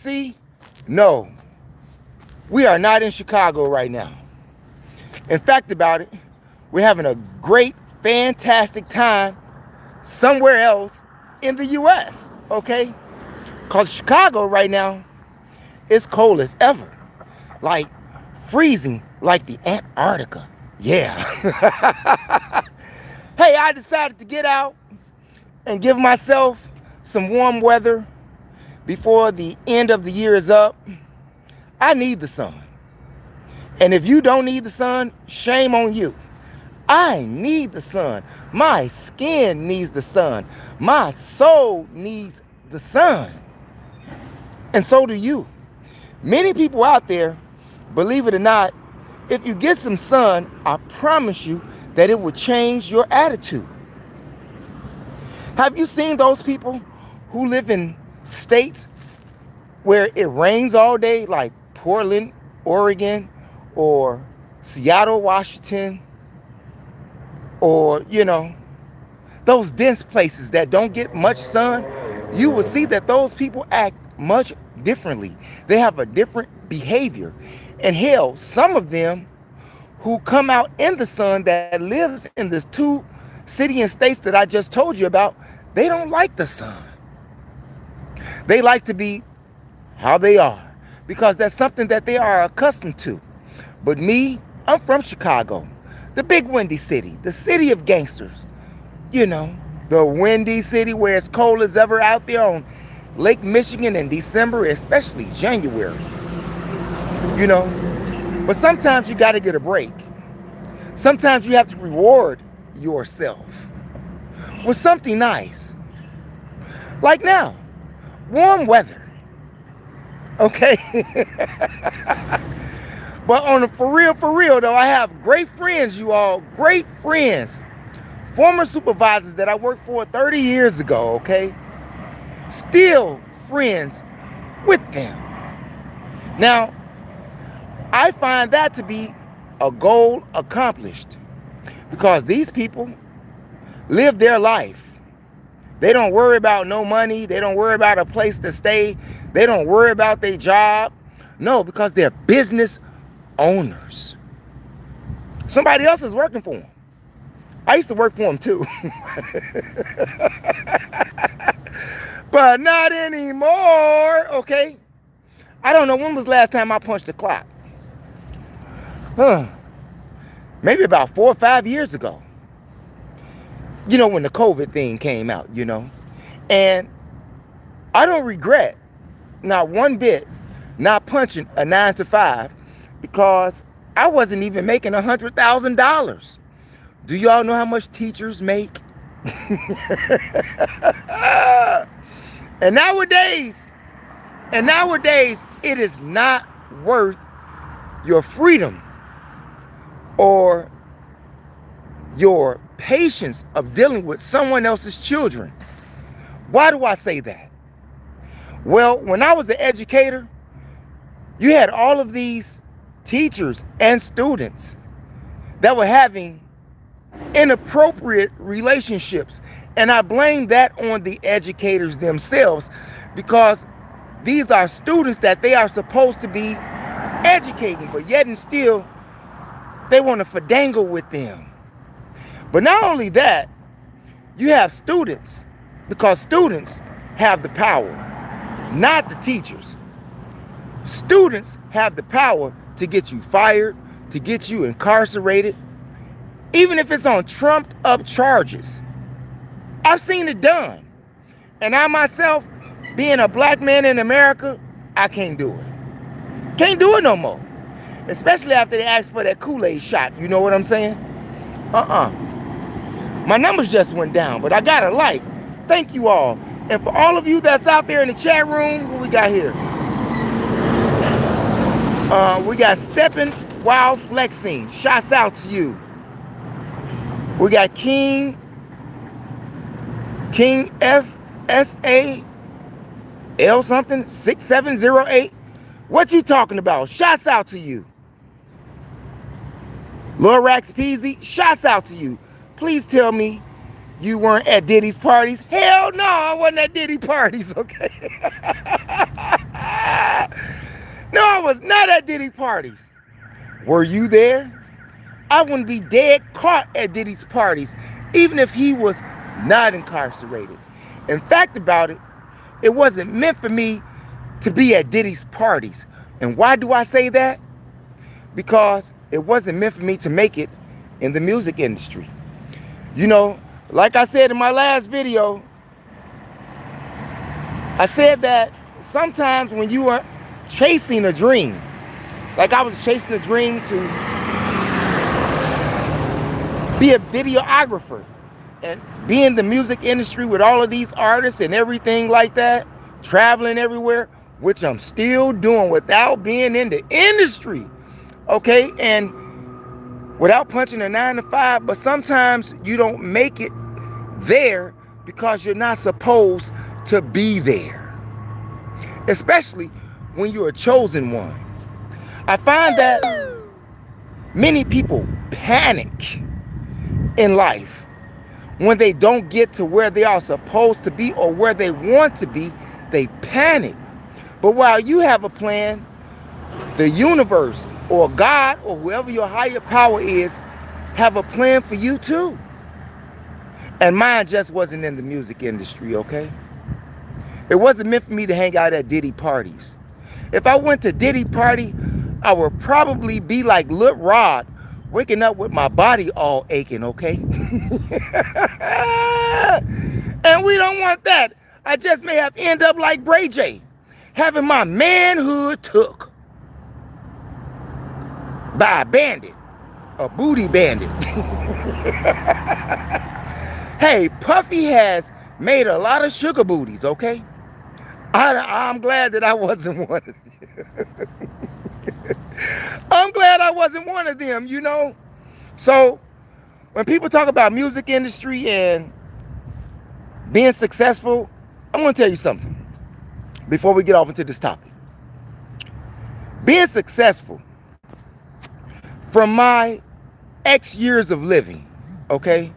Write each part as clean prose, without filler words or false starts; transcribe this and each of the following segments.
See, no, we are not in Chicago right now. In fact about it, we're having a great, fantastic time somewhere else in the US, okay? Because Chicago right now is cold as ever. Like freezing like the Antarctica. Yeah. Hey, I decided to get out and give myself some warm weather before the end of the year is up. I need the sun. And if you don't need the sun, shame on you. I need the sun. My skin needs the sun. My soul needs the sun. And so do you. Many people out there, believe it or not, if you get some sun, I promise you that it will change your attitude. Have you seen those people who live in states where it rains all day, like Portland, Oregon, or Seattle, Washington, or, those dense places that don't get much sun? You will see that those people act much differently. They have a different behavior. And hell, some of them who come out in the sun that lives in the two cities and states that I just told you about, they don't like the sun. They like to be how they are because that's something that they are accustomed to. But me, I'm from Chicago, the big windy city, the city of gangsters. The windy city where it's cold as ever out there on Lake Michigan in December, especially January. But sometimes you got to get a break. Sometimes you have to reward yourself with something nice. Like now, warm weather. Okay? But on a for real though, I have great friends, you all, great friends. Former supervisors that I worked for 30 years ago, okay? Still friends with them. Now, I find that to be a goal accomplished because these people live their life. They don't worry about no money. They don't worry about a place to stay. They don't worry about their job. No, because they're business owners. Somebody else is working for them. I used to work for them too. But not anymore, okay? I don't know, when was the last time I punched the clock? Maybe about 4 or 5 years ago. When the COVID thing came out, And I don't regret, not one bit, not punching a 9 to 5 because I wasn't even making $100,000. Do y'all know how much teachers make? And nowadays, it is not worth your freedom or your patience of dealing with someone else's children. Why do I say that? Well, when I was an educator, you had all of these teachers and students that were having inappropriate relationships. And I blame that on the educators themselves because these are students that they are supposed to be educating, but yet and still they want to fandangle with them. But not only that, you have students, because students have the power, not the teachers. Students have the power to get you fired, to get you incarcerated, even if it's on trumped up charges. I've seen it done. And I myself, being a black man in America, I can't do it. Can't do it no more. Especially after they asked for that Kool-Aid shot. You know what I'm saying? My numbers just went down, but I got a like. Thank you all. And for all of you that's out there in the chat room, what we got here? We got Steppin' While Flexing. Shouts out to you. We got King FSA L something 6708. What you talking about? Shouts out to you. Lorax Peasy, shouts out to you. Please tell me you weren't at Diddy's parties. Hell no, I wasn't at Diddy parties, okay? I was not at Diddy parties. Were you there? I wouldn't be dead caught at Diddy's parties, even if he was not incarcerated. In fact about it, it wasn't meant for me to be at Diddy's parties. And why do I say that? Because it wasn't meant for me to make it in the music industry. You know, like I said in my last video, I said that sometimes when you are chasing a dream, like I was chasing a dream to be a videographer and be in the music industry with all of these artists and everything like that, traveling everywhere, which I'm still doing without being in the industry, okay? And without punching a 9 to 5, but sometimes you don't make it there because you're not supposed to be there, especially when you're a chosen one. I find that many people panic in life when they don't get to where they are supposed to be or where they want to be. They panic. But while you have a plan, the universe or God or whoever your higher power is have a plan for you too. And mine just wasn't in the music industry, okay? It wasn't meant for me to hang out at Diddy parties. If I went to Diddy party, I would probably be like Lil Rod, waking up with my body all aching, okay? And we don't want that. I just may have end up like Bray J, having my manhood took by a bandit, a booty bandit. Hey, Puffy has made a lot of sugar booties, okay? I'm glad that I wasn't one of them. I'm glad I wasn't one of them, you know? So, when people talk about music industry and being successful, I'm going to tell you something before we get off into this topic. Being successful, from my X years of living, okay?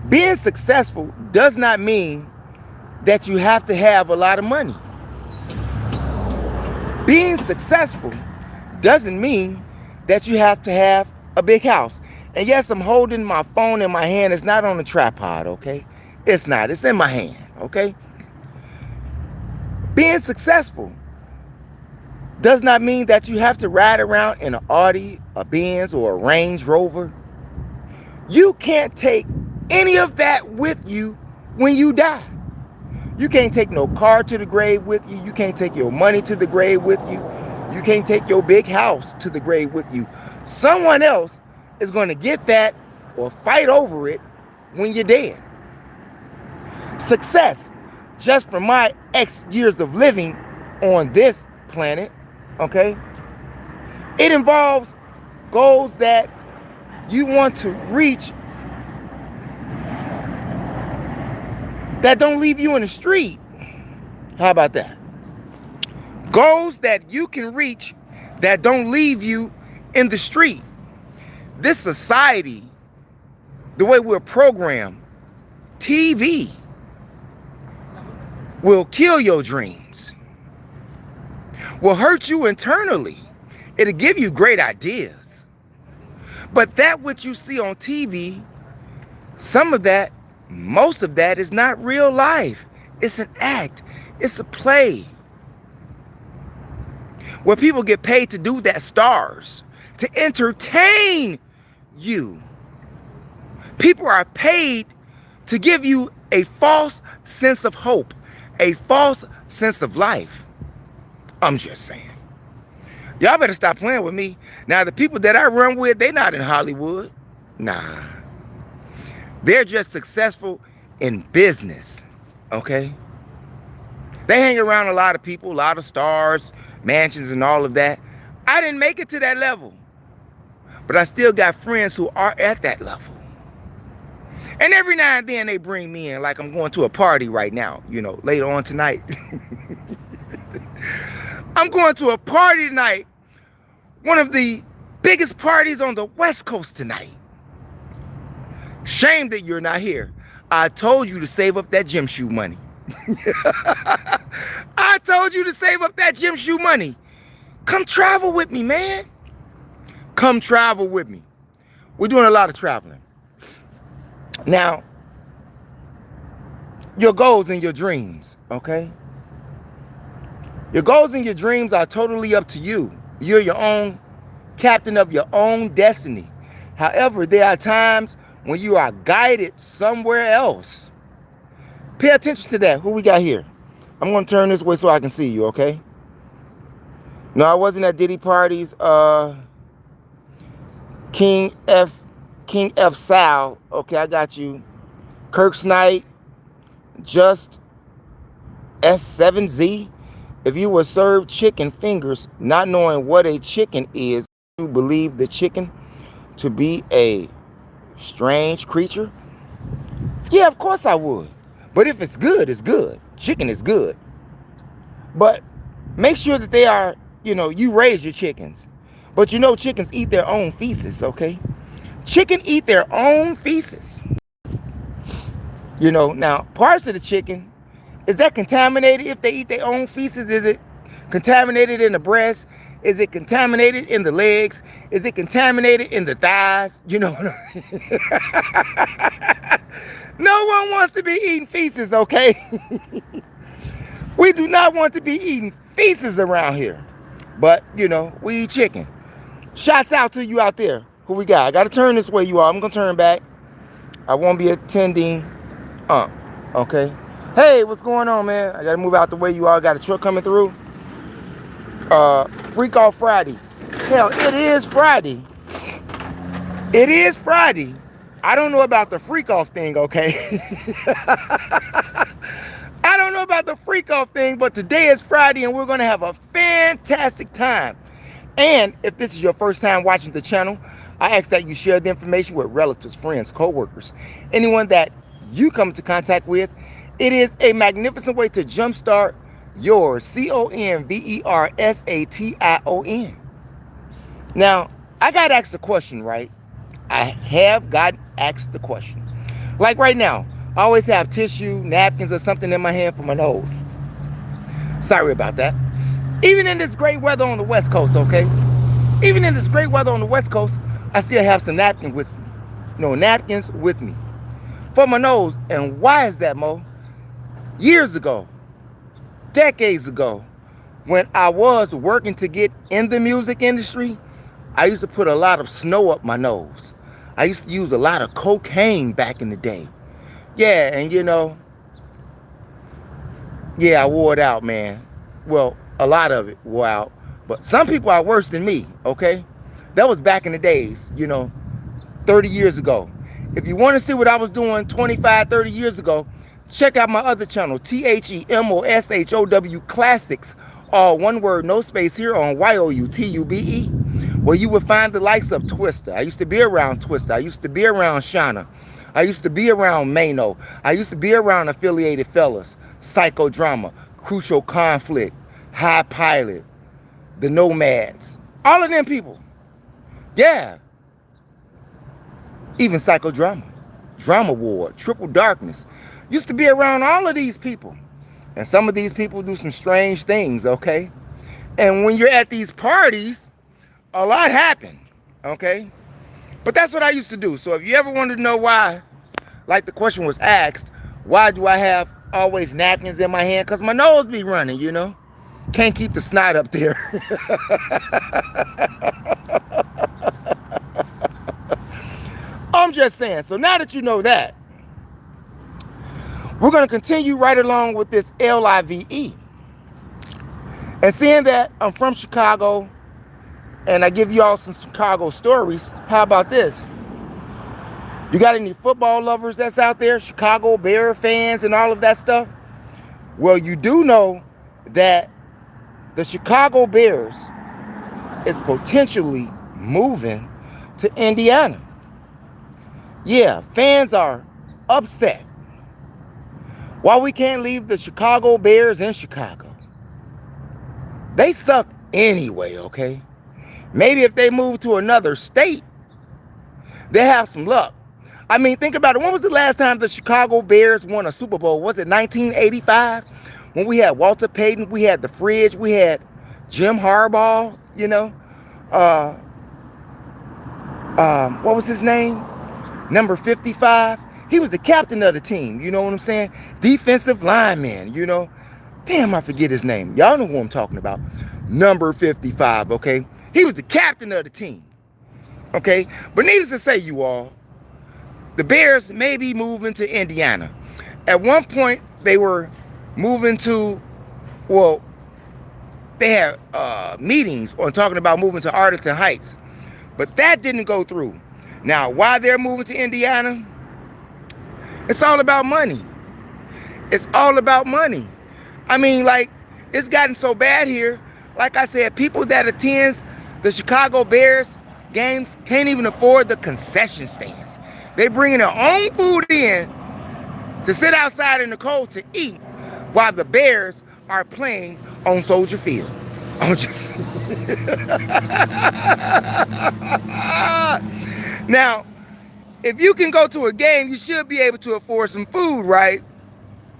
Being successful does not mean that you have to have a lot of money. Being successful doesn't mean that you have to have a big house. And yes, I'm holding my phone in my hand. It's not on a tripod, okay? It's not. It's in my hand, okay? Being successful does not mean that you have to ride around in an Audi, a Benz, or a Range Rover. You can't take any of that with you when you die. You can't take no car to the grave with you. You can't take your money to the grave with you. You can't take your big house to the grave with you. Someone else is going to get that or fight over it when you're dead. Success, just from my X years of living on this planet, okay? It involves goals that you want to reach that don't leave you in the street. How about that? Goals that you can reach that don't leave you in the street. This society, the way we're programmed, TV, will kill your dreams, will hurt you internally. It'll give you great ideas. But that which you see on TV, some of that, most of that is not real life. It's an act. It's a play. Where people get paid to do that, stars, to entertain you. People are paid to give you a false sense of hope, a false sense of life. I'm just saying. Y'all better stop playing with me. Now, the people that I run with, they're not in Hollywood. Nah. They're just successful in business, okay? They hang around a lot of people, a lot of stars, mansions and all of that. I didn't make it to that level, but I still got friends who are at that level. And every now and then they bring me in, like I'm going to a party right now, you know, later on tonight. I'm going to a party tonight, one of the biggest parties on the West Coast tonight. Shame that you're not here. I told you to save up that gym shoe money. I told you to save up that gym shoe money. Come travel with me, man. Come travel with me. We're doing a lot of traveling. Now, your goals and your dreams, okay? Your goals and your dreams are totally up to you. You're your own captain of your own destiny. However, there are times when you are guided somewhere else. Pay attention to that. Who we got here? I'm going to turn this way so I can see you, okay? No, I wasn't at Diddy parties. King F Sal. Okay, I got you. Kirk Knight. Just S7Z. If you were served chicken fingers, not knowing what a chicken is, you believe the chicken to be a strange creature? Yeah, of course I would. But if it's good, it's good. Chicken is good. But make sure that they are, you raise your chickens. But chickens eat their own feces, okay? Chicken eat their own feces. Now, parts of the chicken, is that contaminated if they eat their own feces? Is it contaminated in the breast? Is it contaminated in the legs? Is it contaminated in the thighs? No one wants to be eating feces, okay? We do not want to be eating feces around here. But, we eat chicken. Shouts out to you out there. Who we got? I got to turn this way, you are. I'm going to turn back. I won't be attending. Okay. Hey, what's going on, man? I got to move out the way you are. Got a truck coming through. Freak Off Friday. Hell, it is Friday. It is Friday. I don't know about the freak off thing, okay? I don't know about the freak off thing, but today is Friday and we're going to have a fantastic time. And if this is your first time watching the channel, I ask that you share the information with relatives, friends, co-workers, anyone that you come into contact with. It is a magnificent way to jumpstart your CONVERSATION. Now, I got asked a question, right? I have got asked the question. Like right now, I always have tissue, napkins, or something in my hand for my nose. Sorry about that. Even in this great weather on the West Coast, okay? Even in this great weather on the West Coast, I still have some napkins with me. Napkins with me for my nose. And why is that, Mo? Years ago, decades ago, when I was working to get in the music industry, I used to put a lot of snow up my nose. I used to use a lot of cocaine back in the day. Yeah, and I wore it out, man. Well, a lot of it wore out. But some people are worse than me, okay? That was back in the days, 30 years ago. If you want to see what I was doing 25, 30 years ago, check out my other channel, THEMOSHOW Classics. All one word, no space here on YOUTUBE, where you will find the likes of Twister. I used to be around Twister. I used to be around Shauna. I used to be around Mano. I used to be around Affiliated Fellas, Psychodrama, Crucial Conflict, High Pilot, the Nomads. All of them people. Yeah. Even Psychodrama, Drama Ward, Triple Darkness. Used to be around all of these people. And some of these people do some strange things, okay? And when you're at these parties, a lot happen, okay? But that's what I used to do. So if you ever wanted to know why, like the question was asked, why do I have always napkins in my hand? Because my nose be running, Can't keep the snot up there. I'm just saying. So now that you know that, we're going to continue right along with this LIVE. And seeing that I'm from Chicago and I give you all some Chicago stories, how about this? You got any football lovers that's out there, Chicago Bear fans and all of that stuff? Well, you do know that the Chicago Bears is potentially moving to Indiana. Yeah, fans are upset. Why we can't leave the Chicago Bears in Chicago? They suck anyway, okay? Maybe if they move to another state, they have some luck. I mean, think about it. When was the last time the Chicago Bears won a Super Bowl? Was it 1985? When we had Walter Payton, we had the Fridge, we had Jim Harbaugh, you know. What was his name? Number 55. He was the captain of the team, you know what I'm saying? Defensive lineman, you know. Damn, I forget his name. Y'all know who I'm talking about. Number 55, okay? He was the captain of the team, okay? But needless to say, you all, the Bears may be moving to Indiana. At one point, they were moving to, well, they had meetings on talking about moving to Arlington Heights. But that didn't go through. Now, why they're moving to Indiana? It's all about money. It's all about money. I mean, like, it's gotten so bad here. Like I said, people that attends the Chicago Bears games can't even afford the concession stands. They bringing their own food in to sit outside in the cold to eat while the Bears are playing on Soldier Field. I'm just... Now, if you can go to a game, you should be able to afford some food, right?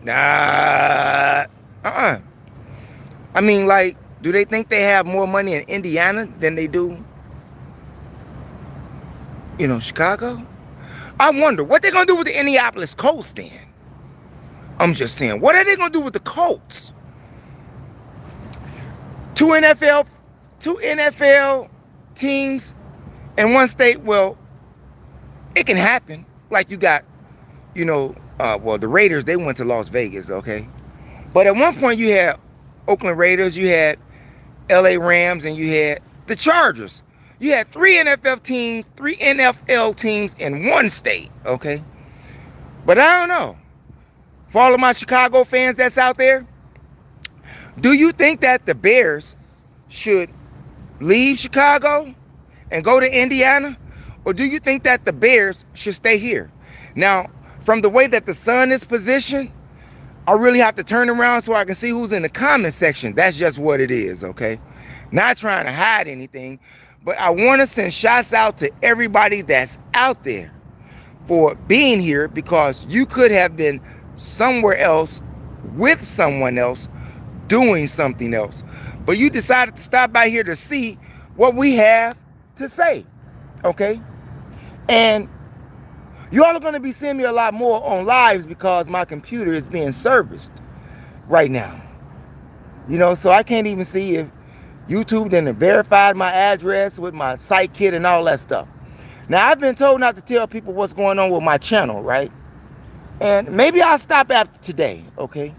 Nah. I mean, like, do they think they have more money in Indiana than they do, you know, Chicago? I wonder what they're going to do with the Indianapolis Colts then. I'm just saying, what are they going to do with the Colts? Two NFL teams in one state. Well, it can happen. Like you got, you know, well, the Raiders, they went to Las Vegas, okay? But at one point you had Oakland Raiders, you had LA Rams, and you had the Chargers. You had three NFL teams in one state, okay? But I don't know. For all of my Chicago fans that's out there, do you think that the Bears should leave Chicago and go to Indiana? Or do you think that the Bears should stay here? Now, from the way that the sun is positioned, I really have to turn around so I can see who's in the comment section. That's just what it is, okay? Not trying to hide anything, but I want to send shots out to everybody that's out there for being here, because you could have been somewhere else with someone else doing something else. But you decided to stop by here to see what we have to say, okay? And you all are going to be seeing me a lot more on lives because my computer is being serviced right now. You know, so I can't even see if YouTube didn't verified my address with my site kit and all that stuff. Now, I've been told not to tell people what's going on with my channel, right? And maybe I'll stop after today, okay?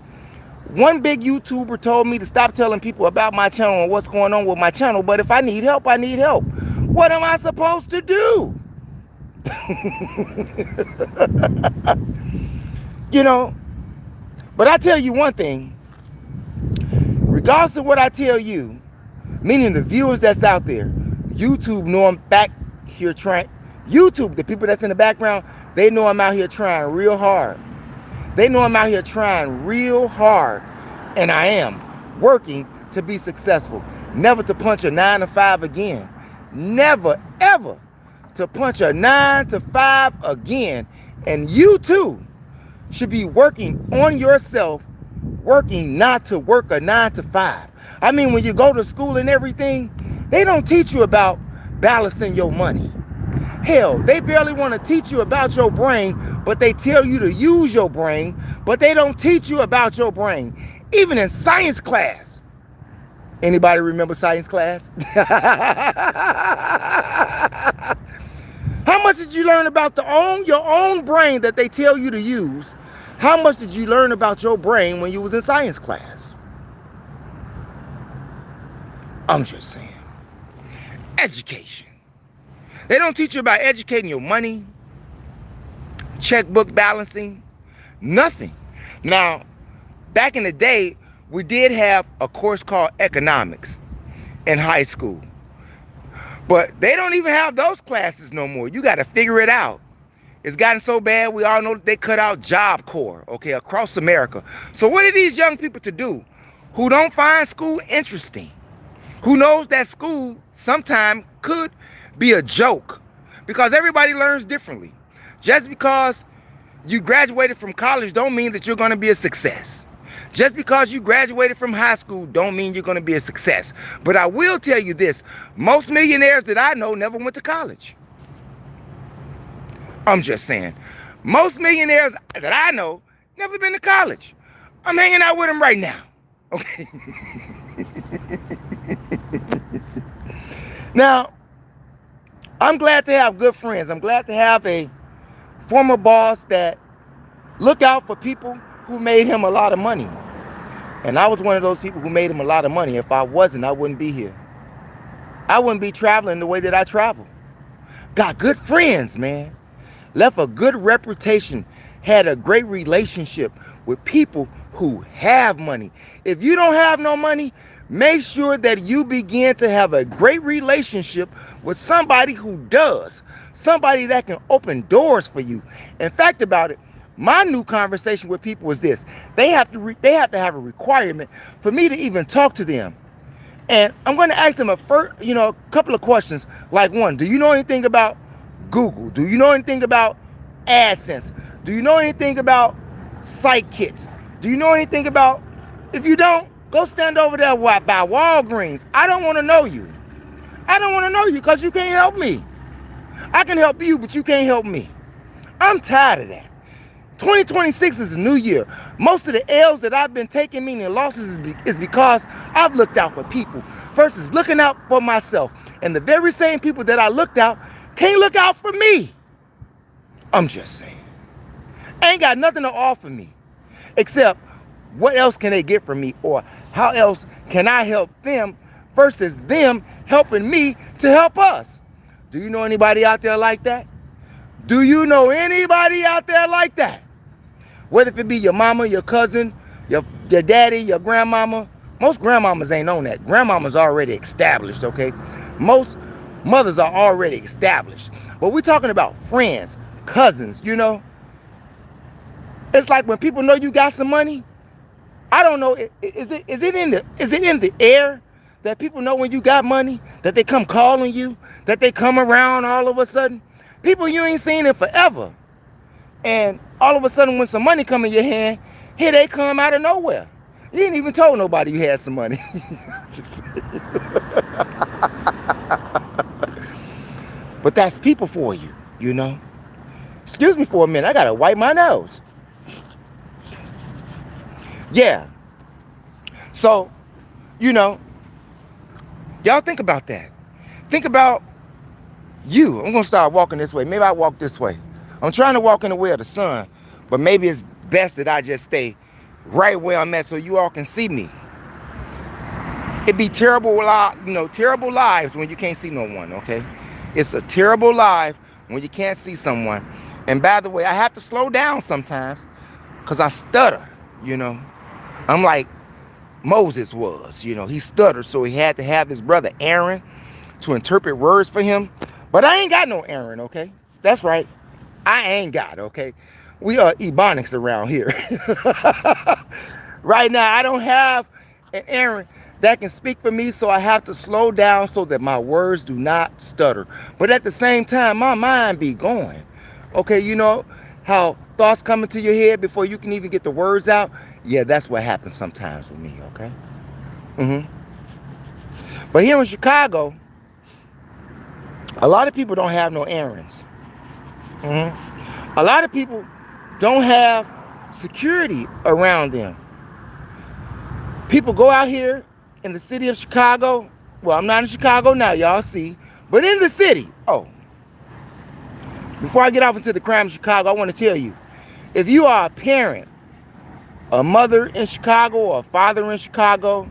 One big YouTuber told me to stop telling people about my channel and what's going on with my channel, but if I need help, I need help. What am I supposed to do? You know, but I tell you one thing, regardless of what I tell you, meaning the viewers that's out there, YouTube know I'm back here trying. YouTube, the people that's in the background, they know I'm out here trying real hard. They know I'm out here trying real hard, and I am working to be successful. Never to punch a 9 to 5 again. Never, ever to punch a 9 to 5 again. And you too should be working on yourself, working not to work a 9 to 5. I mean, when you go to school and everything, they don't teach you about balancing your money. Hell, they barely want to teach you about your brain, but they tell you to use your brain, but they don't teach you about your brain. Even in science class. Anybody remember science class? How much did you learn about your own brain that they tell you to use? How much did you learn about your brain when you was in science class? I'm just saying. Education. They don't teach you about educating your money, checkbook balancing, nothing. Now, back in the day, we did have a course called economics in high school. But they don't even have those classes no more. You got to figure it out. It's gotten so bad, we all know that they cut out Job Corps, okay, across America. So what are these young people to do who don't find school interesting? Who knows that school sometime could be a joke? Because everybody learns differently. Just because you graduated from college don't mean that you're going to be a success. Just because you graduated from high school don't mean you're going to be a success. But I will tell you this, most millionaires that I know never went to college. I'm just saying. Most millionaires that I know never been to college. I'm hanging out with them right now. Okay. Now, I'm glad to have good friends. I'm glad to have a former boss that look out for people who made him a lot of money. And I was one of those people who made him a lot of money. If I wasn't, I wouldn't be here. I wouldn't be traveling the way that I travel. Got good friends, man. Left a good reputation. Had a great relationship with people who have money. If you don't have no money, make sure that you begin to have a great relationship with somebody who does. Somebody that can open doors for you. In fact about it, my new conversation with people is this. They have to have a requirement for me to even talk to them. And I'm going to ask them a couple of questions. Like one, do you know anything about Google? Do you know anything about AdSense? Do you know anything about site kits? Do you know anything about, if you don't, go stand over there by Walgreens. I don't want to know you. I don't want to know you because you can't help me. I can help you, but you can't help me. I'm tired of that. 2026 is a new year. Most of the L's that I've been taking, meaning losses, is because I've looked out for people versus looking out for myself. And the very same people that I looked out can't look out for me. I'm just saying. Ain't got nothing to offer me except what else can they get from me, or how else can I help them versus them helping me to help us. Do you know anybody out there like that? Do you know anybody out there like that? Whether it be your mama, your cousin, your daddy, your grandmama. Most grandmamas ain't on that. Grandmama's already established, okay? Most mothers are already established. But we're talking about friends, cousins, you know? It's like when people know you got some money, I don't know, is it in the air that people know when you got money, that they come calling you, that they come around all of a sudden? People you ain't seen in forever. And all of a sudden when some money come in your hand, here they come out of nowhere. You ain't even told nobody you had some money. But that's people for you, you know? Excuse me for a minute, I gotta wipe my nose. Yeah. So, you know, y'all think about that. Think about you. I'm gonna start walking this way. Maybe I walk this way. I'm trying to walk in the way of the sun, but maybe it's best that I just stay right where I'm at so you all can see me. It'd be terrible lives when you can't see no one, okay? It's a terrible life when you can't see someone. And by the way, I have to slow down sometimes because I stutter, you know. I'm like Moses was, you know. He stuttered, so he had to have his brother Aaron to interpret words for him. But I ain't got no Aaron, okay? That's right. I ain't got, okay? We are Ebonics around here. Right now, I don't have an Aaron that can speak for me, so I have to slow down so that my words do not stutter. But at the same time, my mind be going. Okay, you know how thoughts come into your head before you can even get the words out? Yeah, that's what happens sometimes with me, okay? But here in Chicago, a lot of people don't have no errands. A lot of people don't have security around them. People go out here in the city of Chicago. Well, I'm not in Chicago now, y'all see. But in the city, before I get off into the crime of Chicago, I want to tell you, if you are a parent, a mother in Chicago or a father in Chicago,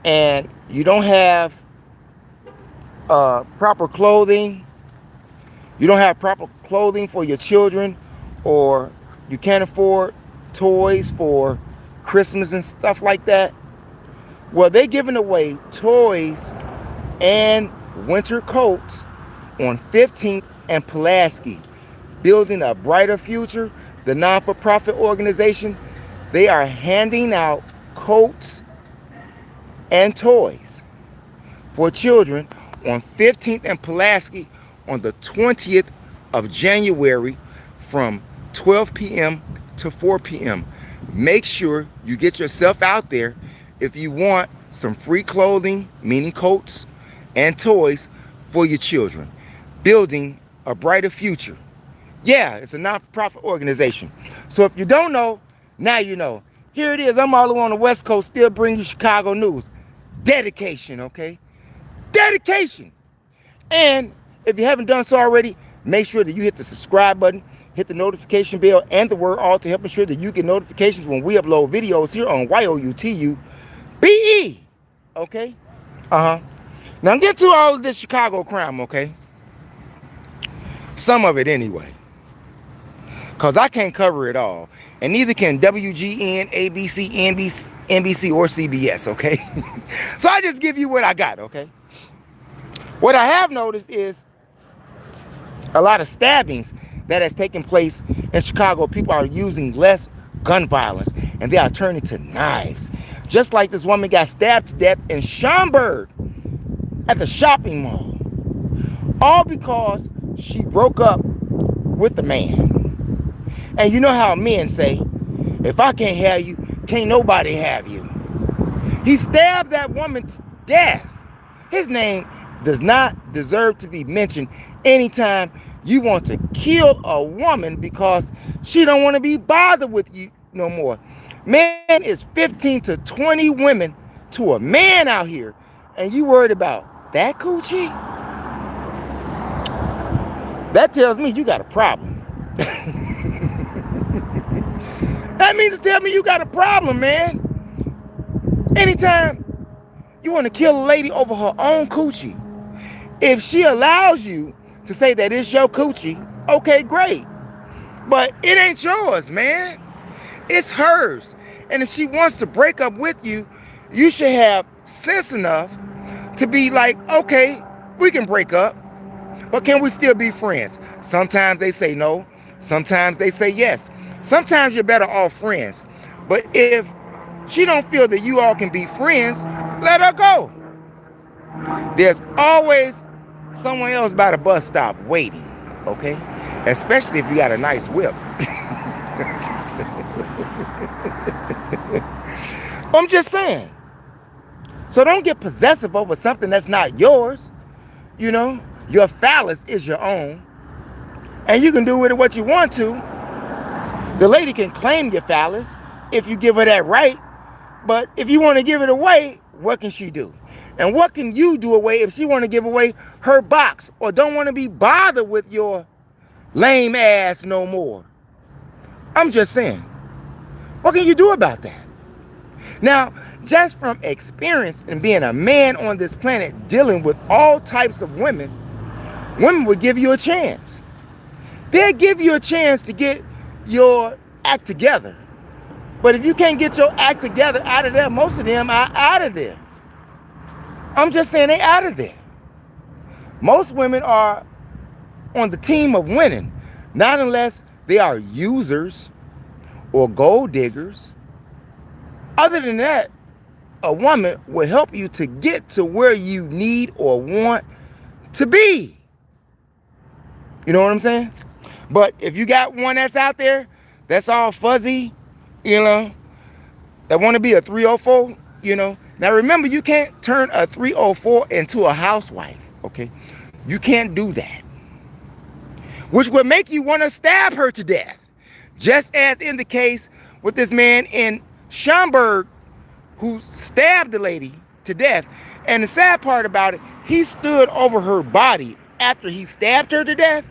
and you don't have proper clothing, you don't have proper clothing for your children, or you can't afford toys for Christmas and stuff like that, well, they're giving away toys and winter coats on 15th and Pulaski. Building a Brighter Future, the non-for-profit organization, they are handing out coats and toys for children on 15th and Pulaski on the 20th of January from 12 p.m. to 4 p.m. Make sure you get yourself out there if you want some free clothing, meaning coats and toys for your children. Building a brighter future. Yeah, it's a non-profit organization. So if you don't know, now you know. Here it is. I'm all the way on the West Coast, still bringing you Chicago news. Dedication, okay? Dedication. And if you haven't done so already, make sure that you hit the subscribe button, hit the notification bell, and the word all to help ensure that you get notifications when we upload videos here on YOUTUBE. Okay? Now get to all of this Chicago crime, okay? Some of it anyway. Because I can't cover it all. And neither can WGN, ABC, NBC, or CBS, okay? So I just give you what I got, okay? What I have noticed is a lot of stabbings that has taken place in Chicago. People are using less gun violence, and they are turning to knives. Just like this woman got stabbed to death in Schaumburg at the shopping mall. All because she broke up with the man. And you know how men say, if I can't have you, can't nobody have you. He stabbed that woman to death. His name does not deserve to be mentioned anytime you want to kill a woman because she don't want to be bothered with you no more. Man is 15 to 20 women to a man out here, and you worried about that coochie? That tells me you got a problem. That means to tell me you got a problem, man. Anytime you want to kill a lady over her own coochie, if she allows you to say that it's your coochie, okay, great. But it ain't yours, man. It's hers. And if she wants to break up with you, you should have sense enough to be like, okay, we can break up, but can we still be friends? Sometimes they say no. Sometimes they say yes. Sometimes you're better off friends. But if she don't feel that you all can be friends, let her go. There's always someone else by the bus stop waiting, okay? Especially if you got a nice whip. I'm just saying. So don't get possessive over something that's not yours. You know, your phallus is your own. And you can do with it what you want to. The lady can claim your phallus if you give her that right. But if you want to give it away, what can she do? And what can you do away if she want to give away her box or don't want to be bothered with your lame ass no more? I'm just saying. What can you do about that? Now, just from experience and being a man on this planet dealing with all types of women, women will give you a chance. They'll give you a chance to get your act together. But if you can't get your act together out of there, most of them are out of there. I'm just saying they out of there. Most women are on the team of winning, not unless they are users or gold diggers. Other than that, a woman will help you to get to where you need or want to be. You know what I'm saying? But if you got one that's out there, that's all fuzzy, you know, that want to be a 304, you know. Now remember, you can't turn a 304 into a housewife, okay? You can't do that. Which would make you want to stab her to death. Just as in the case with this man in Schaumburg who stabbed the lady to death. And the sad part about it, he stood over her body after he stabbed her to death.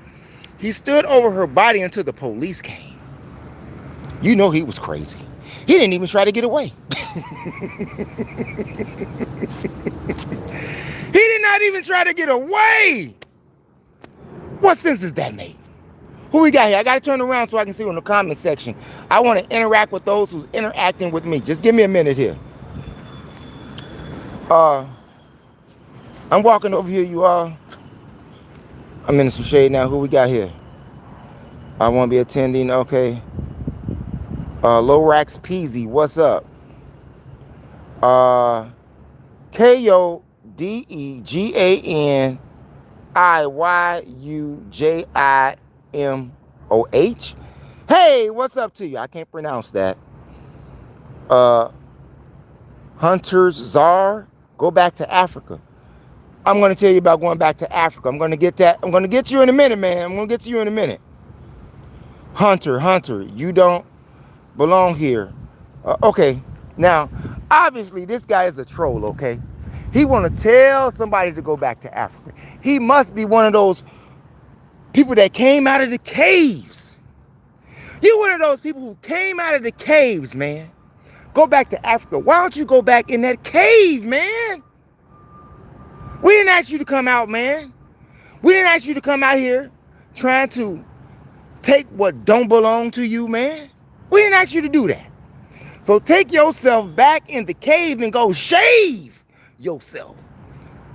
He stood over her body until the police came. You know he was crazy. He didn't even try to get away. He did not even try to get away. What sense does that make? Who we got here? I got to turn around so I can see in the comment section. I want to interact with those who's interacting with me. Just give me a minute here. I'm walking over here, you all. I'm in some shade now. Who we got here? I won't be attending. Okay. Lorax Peasy, what's up? KODEGANIYUJIM O-H. Hey, what's up to you? I can't pronounce that. Hunter's Czar, go back to Africa. I'm going to tell you about going back to Africa. I'm going to get that. I'm going to get to you in a minute, man. I'm going to get to you in a minute. Hunter, you don't belong here. Okay, now, obviously, this guy is a troll, okay? He want to tell somebody to go back to Africa. He must be one of those people that came out of the caves. You one of those people who came out of the caves, man. Go back to Africa. Why don't you go back in that cave, man? We didn't ask you to come out, man. We didn't ask you to come out here trying to take what don't belong to you, man. We didn't ask you to do that. So take yourself back in the cave and go shave yourself.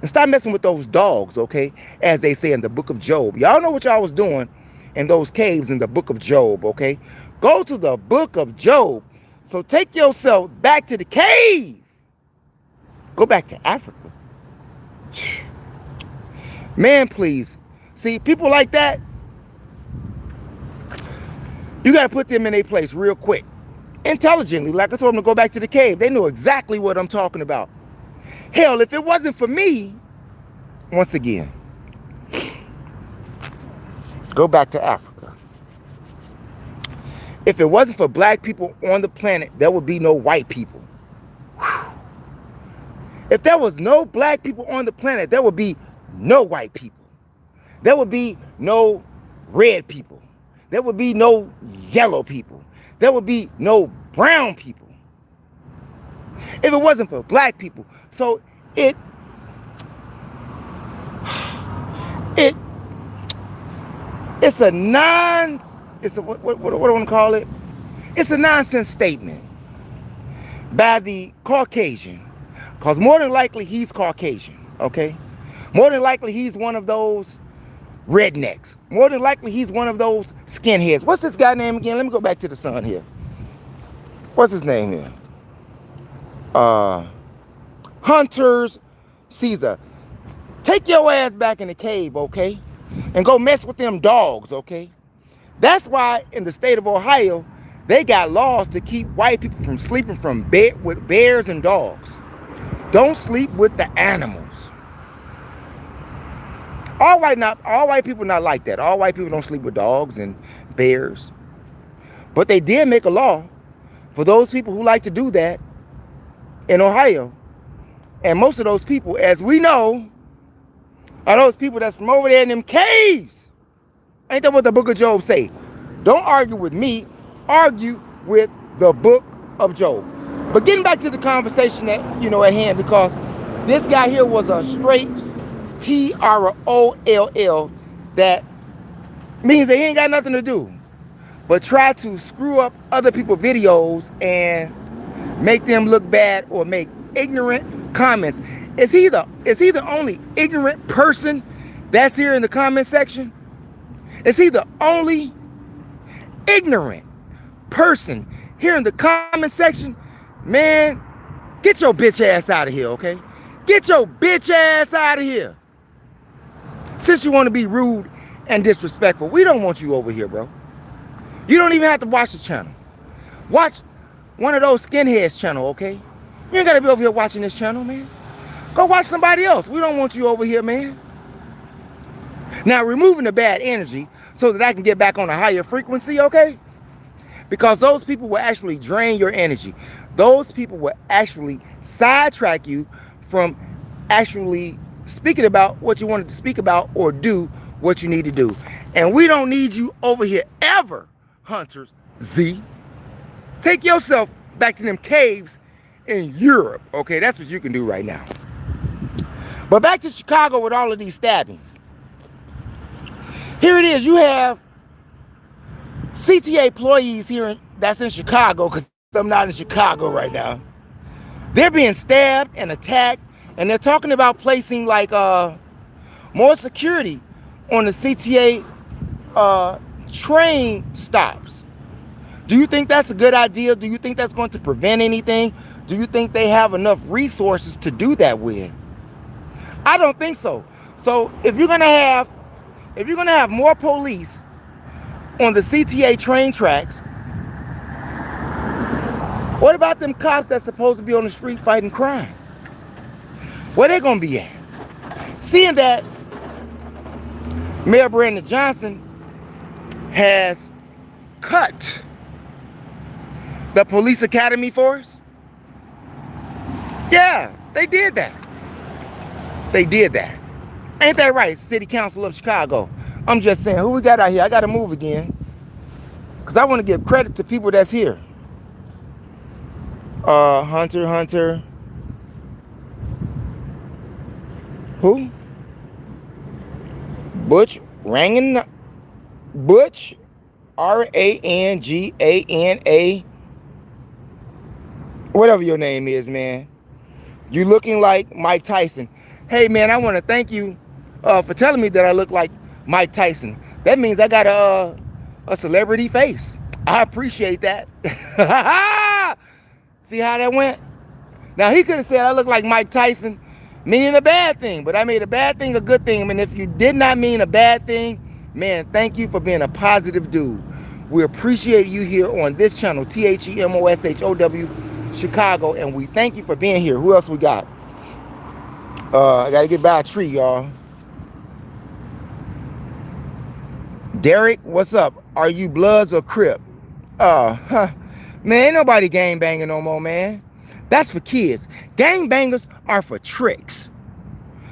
And stop messing with those dogs, okay? As they say in the book of Job. Y'all know what y'all was doing in those caves in the book of Job, okay? Go to the book of Job. So take yourself back to the cave. Go back to Africa. Man, please. See, people like that, you got to put them in their place real quick. Intelligently, like I told them to go back to the cave. They know exactly what I'm talking about. Hell, if it wasn't for me, once again, go back to Africa. If it wasn't for black people on the planet, there would be no white people. If there was no black people on the planet, there would be no white people. There would be no red people. There would be no yellow people. There would be no brown people. If it wasn't for black people. So it's a what do I want to call it? It's a nonsense statement by the Caucasian. Because more than likely he's Caucasian, okay? More than likely he's one of those rednecks. More than likely he's one of those skinheads. What's this guy name again? Let me go back to the sun here. What's his name here? Hunter's Caesar. Take your ass back in the cave, okay? And go mess with them dogs, okay? That's why in the state of Ohio, they got laws to keep white people from sleeping with bears and dogs. Don't sleep with the animals. All white people not like that. All white people don't sleep with dogs and bears. But they did make a law for those people who like to do that in Ohio. And most of those people, as we know, are those people that's from over there in them caves. Ain't that what the book of Job say? Don't argue with me. Argue with the book of Job. But getting back to the conversation at hand, because this guy here was a straight troll that means that he ain't got nothing to do but try to screw up other people's videos and make them look bad or make ignorant comments. Is he the only ignorant person that's here in the comment section? Is he the only ignorant person here in the comment section? Man, get your bitch ass out of here, okay? Get your bitch ass out of here. Since you want to be rude and disrespectful, we don't want you over here, bro. You don't even have to watch the channel. Watch one of those skinheads channel, okay? You ain't got to be over here watching this channel, man. Go watch somebody else. We don't want you over here, man. Now, removing the bad energy so that I can get back on a higher frequency, okay? Because those people will actually drain your energy. Those people will actually sidetrack you from actually speaking about what you wanted to speak about or do what you need to do. And we don't need you over here ever, Hunters Z. Take yourself back to them caves in Europe, okay? That's what you can do right now. But back to Chicago with all of these stabbings. Here it is. You have CTA employees here that's in Chicago, because I'm not in Chicago right now. They're being stabbed and attacked, and they're talking about placing like more security on the CTA train stops. Do you think that's a good idea? Do you think that's going to prevent anything? Do you think they have enough resources to do that with? I don't think so. So if you're gonna have more police on the CTA train tracks, what about them cops that's supposed to be on the street fighting crime? Where they gonna be at? Seeing that Mayor Brandon Johnson has cut the police academy force. Yeah, they did that. They did that. Ain't that right, City Council of Chicago? I'm just saying, who we got out here? I gotta move again, because I want to give credit to people that's here. Hunter. Who? Butch Rangana. Butch, Rangana. Whatever your name is, man. You looking like Mike Tyson. Hey, man, I want to thank you for telling me that I look like Mike Tyson. That means I got a celebrity face. I appreciate that. See how that went? Now, he could have said I look like Mike Tyson, meaning a bad thing, but I made a bad thing a good thing. And if you did not mean a bad thing, man, thank you for being a positive dude. We appreciate you here on this channel, THEMOSHOW Chicago, and we thank you for being here. Who else we got? I got to get by a tree, y'all. Derek, what's up? Are you Bloods or Crip? Man, ain't nobody gang banging no more, man. That's for kids. Gang bangers are for tricks.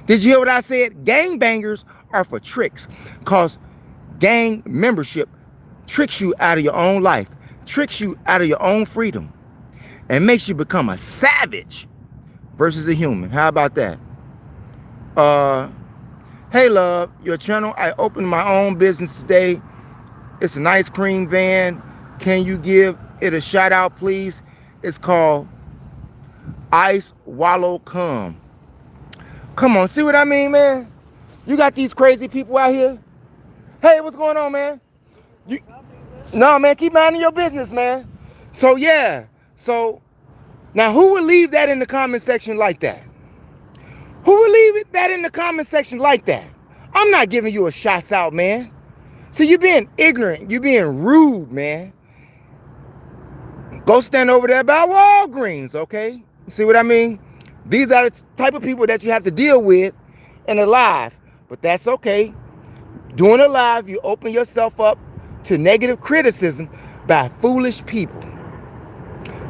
Did you hear what I said? Gang bangers are for tricks, because gang membership tricks you out of your own life, tricks you out of your own freedom, and makes you become a savage versus a human. How about that? Hey, love, your channel. I opened my own business today. It's an ice cream van. Can you give it a shout out, please? It's called Ice Wallow Cum. Come on, see what I mean, man? You got these crazy people out here. Hey, what's going on, man? No, man, keep minding your business, man. So, yeah. So, now who would leave that in the comment section like that? Who would leave that in the comment section like that? I'm not giving you a shots out, man. So you're being ignorant. You're being rude, man. Go stand over there by Walgreens, okay? See what I mean? These are the type of people that you have to deal with in a live. But that's okay. Doing a live, you open yourself up to negative criticism by foolish people.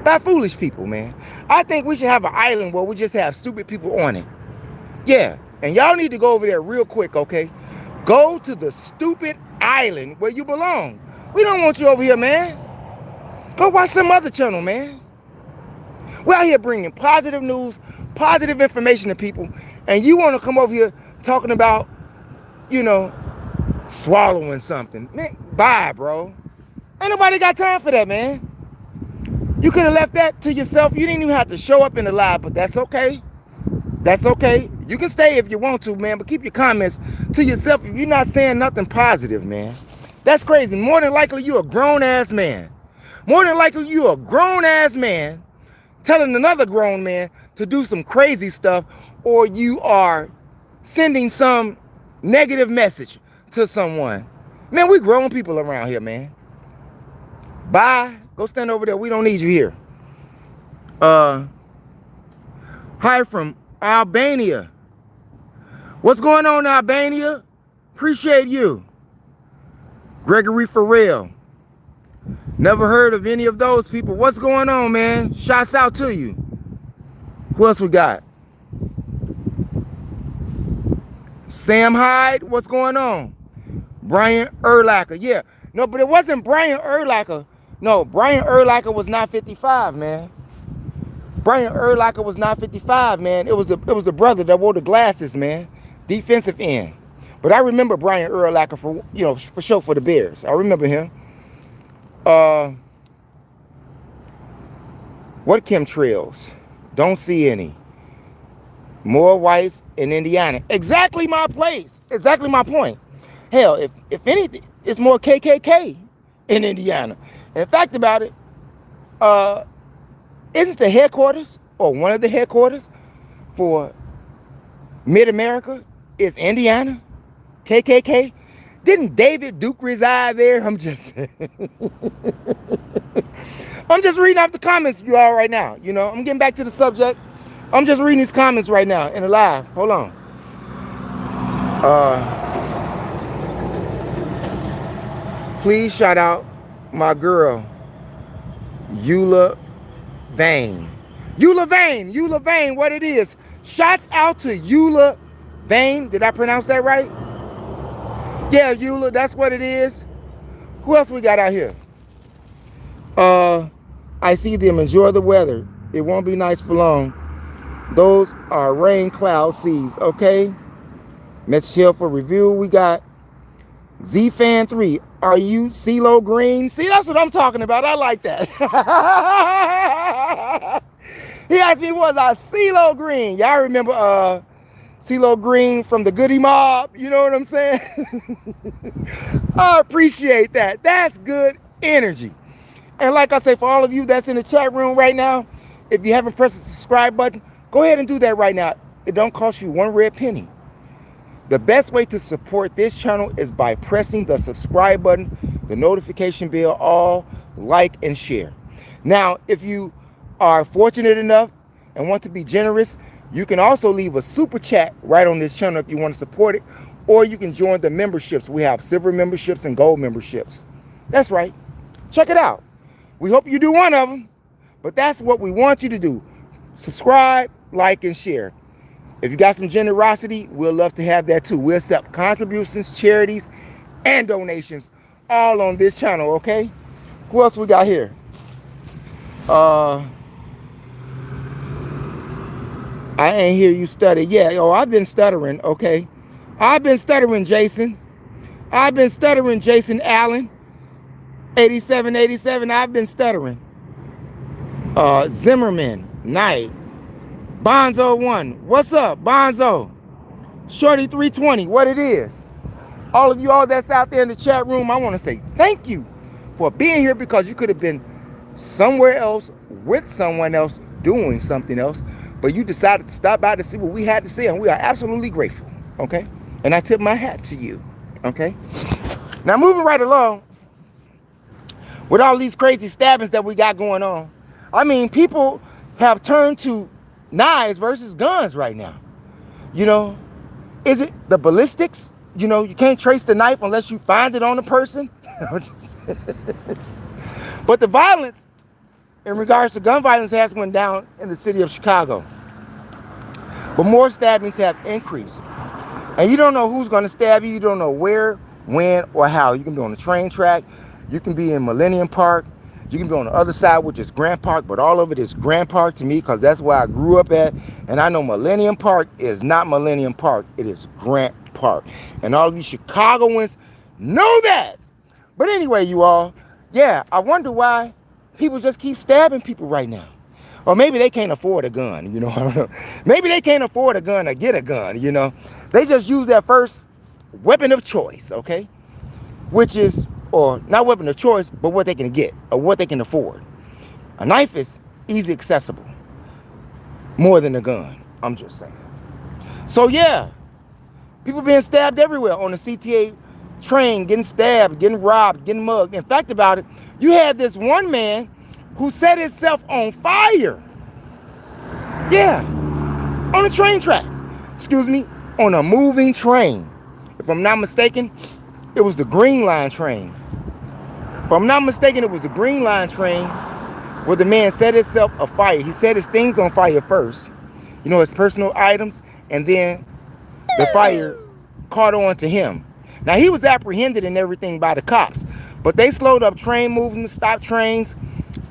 By foolish people, man. I think we should have an island where we just have stupid people on it. Yeah. And y'all need to go over there real quick, okay? Go to the stupid island where you belong. We don't want you over here, man. Go watch some other channel, man. We're out here bringing positive news, positive information to people, and you want to come over here talking about, you know, swallowing something. Man, bye, bro. Ain't nobody got time for that, man. You could have left that to yourself. You didn't even have to show up in the live, but that's okay. That's okay. You can stay if you want to, man, but keep your comments to yourself if you're not saying nothing positive, man. That's crazy. More than likely, you're a grown-ass man. More than likely, you're a grown-ass man telling another grown man to do some crazy stuff, or you are sending some negative message to someone. Man, we grown people around here, man. Bye. Go stand over there. We don't need you here. Hi from Albania. What's going on, Albania? Appreciate you. Gregory Farrell. Never heard of any of those people. What's going on, man? Shouts out to you. Who else we got? Sam Hyde. What's going on? Brian Urlacher. Yeah. No, but it wasn't Brian Urlacher. No, Brian Urlacher was not 55, man. Brian Urlacher was not 55, man. It was a brother that wore the glasses, man. Defensive end. But I remember Brian Urlacher for, you know, for sure for the Bears. I remember him. What chemtrails? Don't see any. More whites in Indiana. Exactly my place. Exactly my point. Hell, if anything, it's more KKK in Indiana. In fact about it, isn't the headquarters, or one of the headquarters for Mid-America is Indiana? KKK? Didn't David Duke reside there? I'm just I'm just reading off the comments you all right now. You know, I'm getting back to the subject. I'm just reading these comments right now in the live. Hold on. Please shout out my girl, Eula Vane. Eula Vane, what it is. Shouts out to Eula Vane. Did I pronounce that right? Yeah, Eula, that's what it is. Who else we got out here? I see them. Enjoy the weather. It won't be nice for long. Those are rain cloud seas, okay? Message here for review. We got ZFan3. Are you CeeLo Green? See, that's what I'm talking about. I like that. He asked me, was I CeeLo Green? Y'all remember CeeLo Green from the Goody Mob? You know what I'm saying? I appreciate that. That's good energy. And like I say, for all of you that's in the chat room right now, if you haven't pressed the subscribe button, go ahead and do that right now. It don't cost you one red penny. The best way to support this channel is by pressing the subscribe button, the notification bell, all, like, and share. Now, if you are fortunate enough and want to be generous, you can also leave a super chat right on this channel if you want to support it, or you can join the memberships. We have silver memberships and gold memberships. That's right. Check it out. We hope you do one of them, but that's what we want you to do. Subscribe, like, and share. If you got some generosity, we'll love to have that too. We'll accept contributions, charities, and donations all on this channel, okay? Who else we got here? I ain't hear you stutter. Yeah, I've been stuttering, okay? I've been stuttering, Jason. I've been stuttering, Jason Allen. 8787, I've been stuttering. Zimmerman, Knight. Bonzo1, what's up, Bonzo? Shorty 320, what it is. All of you all that's out there in the chat room, I want to say thank you for being here, because you could have been somewhere else with someone else doing something else, but you decided to stop by to see what we had to say, and we are absolutely grateful, okay? And I tip my hat to you, okay? Now, moving right along, with all these crazy stabbings that we got going on, I mean, people have turned to knives versus guns right now. You know, is it the ballistics? You know, you can't trace the knife unless you find it on the person. But the violence in regards to gun violence has went down in the city of Chicago. But more stabbings have increased. And you don't know who's going to stab you. You don't know where, when, or how. You can be on the train track. You can be in Millennium Park. You can be on the other side, which is Grant Park, but all of it is Grant Park to me, because that's where I grew up at. And I know Millennium Park is not Millennium Park. It is Grant Park. And all of you Chicagoans know that. But anyway, you all, yeah, I wonder why people just keep stabbing people right now. Or maybe they can't afford a gun, you know. I don't know. Maybe they can't afford a gun or get a gun, you know. They just use their first weapon of choice, okay? Which is, or not weapon of choice, but what they can get or what they can afford. A knife is easy accessible, more than a gun, I'm just saying. So yeah, people being stabbed everywhere on the CTA train, getting stabbed, getting robbed, getting mugged. In fact about it, you had this one man who set himself on fire. Yeah, on the train tracks. Excuse me, on a moving train. If I'm not mistaken, it was the Green Line train. If I'm not mistaken, it was the Green Line train where the man set himself afire. He set his things on fire first, you know, his personal items, and then the fire caught on to him. Now, he was apprehended and everything by the cops, but they slowed up train movement, stopped trains,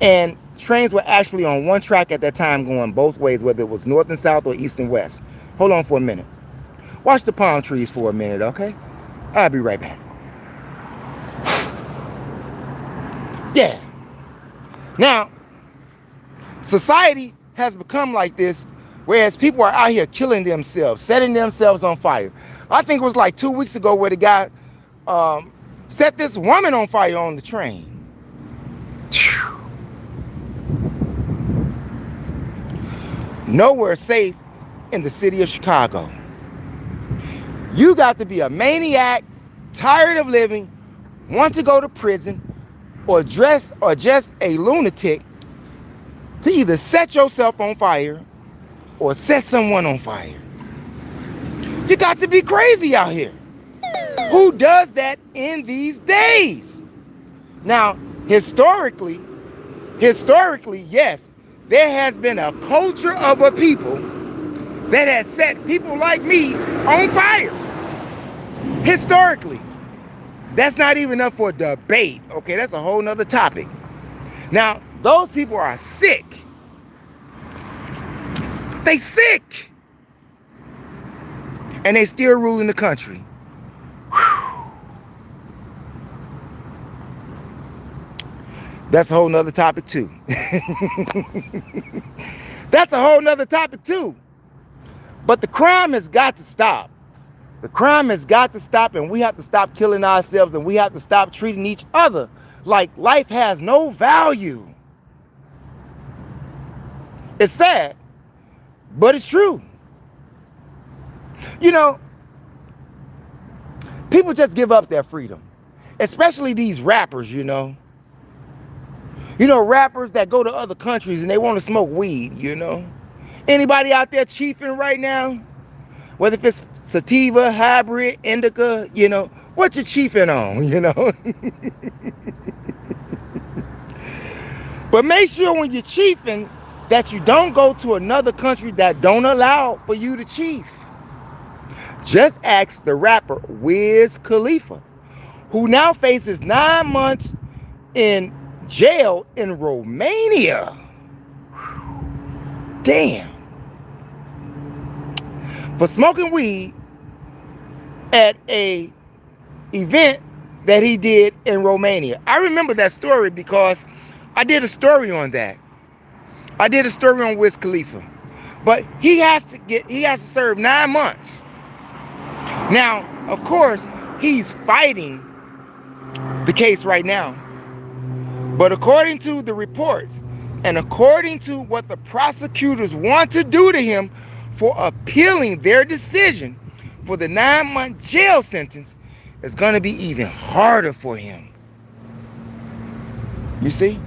and trains were actually on one track at that time going both ways, whether it was north and south or east and west. Hold on for a minute. Watch the palm trees for a minute, okay? I'll be right back. Yeah. Now, society has become like this, whereas people are out here killing themselves, setting themselves on fire. I think it was like 2 weeks ago where the guy set this woman on fire on the train. Nowhere safe in the city of Chicago. You got to be a maniac tired of living, want to go to prison, or just a lunatic, to either set yourself on fire or set someone on fire. You got to be crazy out here. Who does that in these days? Now, historically, yes, there has been a culture of a people that has set people like me on fire. Historically. That's not even up for debate, okay? That's a whole nother topic. Now, those people are sick. They sick. And they still ruling the country. Whew. That's a whole nother topic too. That's a whole nother topic too. But the crime has got to stop. The crime has got to stop, and we have to stop killing ourselves, and we have to stop treating each other like life has no value. It's sad, but it's true. You know, people just give up their freedom, especially these rappers, you know. You know, rappers that go to other countries and they want to smoke weed, you know. Anybody out there chiefing right now? Whether if it's sativa, hybrid, indica, you know, what you chiefing on, you know? But make sure when you're chiefing that you don't go to another country that don't allow for you to chief. Just ask the rapper Whiz Khalifa, who now faces 9 months in jail in Romania. Damn. For smoking weed at a event that he did in Romania. I remember that story because I did a story on that. I did a story on Wiz Khalifa. But he has to serve 9 months. Now, of course, he's fighting the case right now. But according to the reports and according to what the prosecutors want to do to him for appealing their decision for the 9-month jail sentence, it's going to be even harder for him. You see?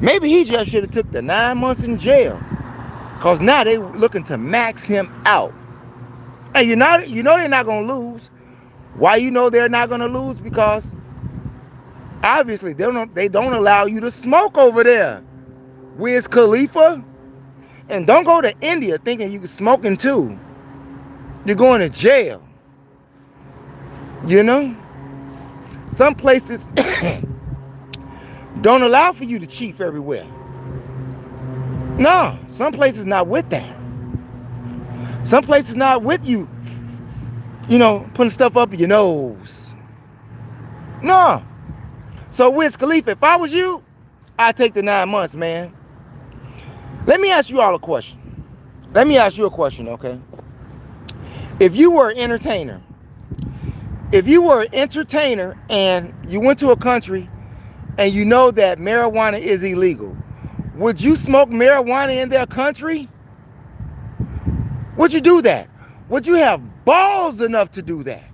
Maybe he just should have took the 9 months in jail, because now they're looking to max him out. And you know they're not going to lose. Why you know they're not going to lose? Because obviously they don't allow you to smoke over there. Wiz Khalifa. And don't go to India thinking you can smoking too. You're going to jail. You know? Some places don't allow for you to chief everywhere. No, some places not with that. Some places not with you, you know, putting stuff up your nose. No. So Wiz Khalifa, if I was you, I'd take the 9 months, man. Let me ask you all a question. Let me ask you a question, okay? If you were an entertainer, and you went to a country and you know that marijuana is illegal, would you smoke marijuana in their country? Would you do that? Would you have balls enough to do that?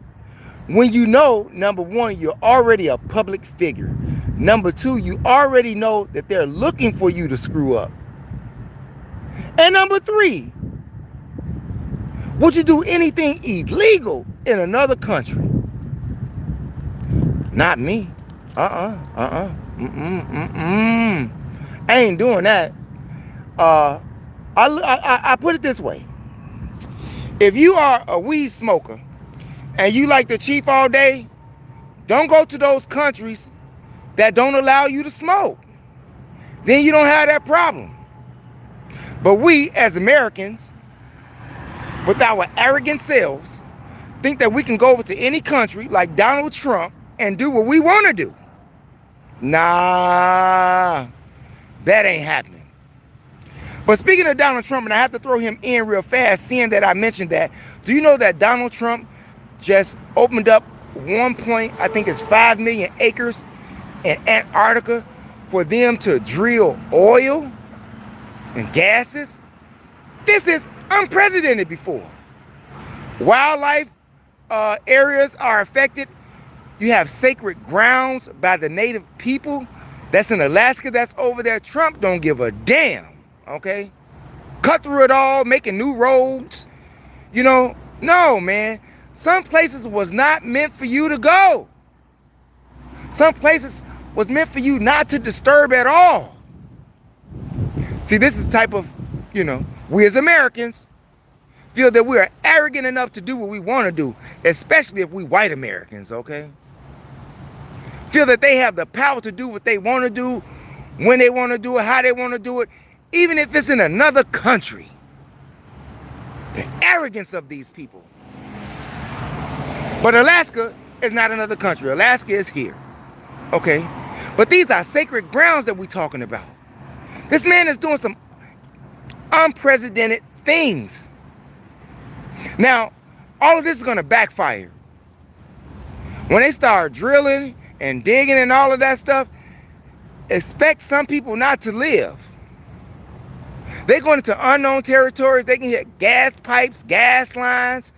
When you know, number one, you're already a public figure. Number two, you already know that they're looking for you to screw up. And number three, would you do anything illegal in another country? Not me. I ain't doing that. I put it this way. If you are a weed smoker and you like to chief all day, don't go to those countries that don't allow you to smoke. Then you don't have that problem. But we, as Americans, with our arrogant selves, think that we can go over to any country like Donald Trump and do what we want to do. Nah, that ain't happening. But speaking of Donald Trump, and I have to throw him in real fast, seeing that I mentioned that, do you know that Donald Trump just opened up 5 million acres in Antarctica for them to drill oil and gases? This is unprecedented before. Wildlife areas are affected. You have sacred grounds by the native people that's in Alaska, that's over there. Trump don't give a damn, okay? Cut through it all, making new roads. You know, no, man. Some places was not meant for you to go. Some places was meant for you not to disturb at all. See, this is the type of, you know, we as Americans feel that we are arrogant enough to do what we want to do, especially if we white Americans, okay? Feel that they have the power to do what they want to do, when they want to do it, how they want to do it, even if it's in another country. The arrogance of these people. But Alaska is not another country. Alaska is here, okay? But these are sacred grounds that we're talking about. This man is doing some unprecedented things. Now, all of this is going to backfire. When they start drilling and digging and all of that stuff, expect some people not to live. They're going into unknown territories. They can hit gas pipes, gas lines,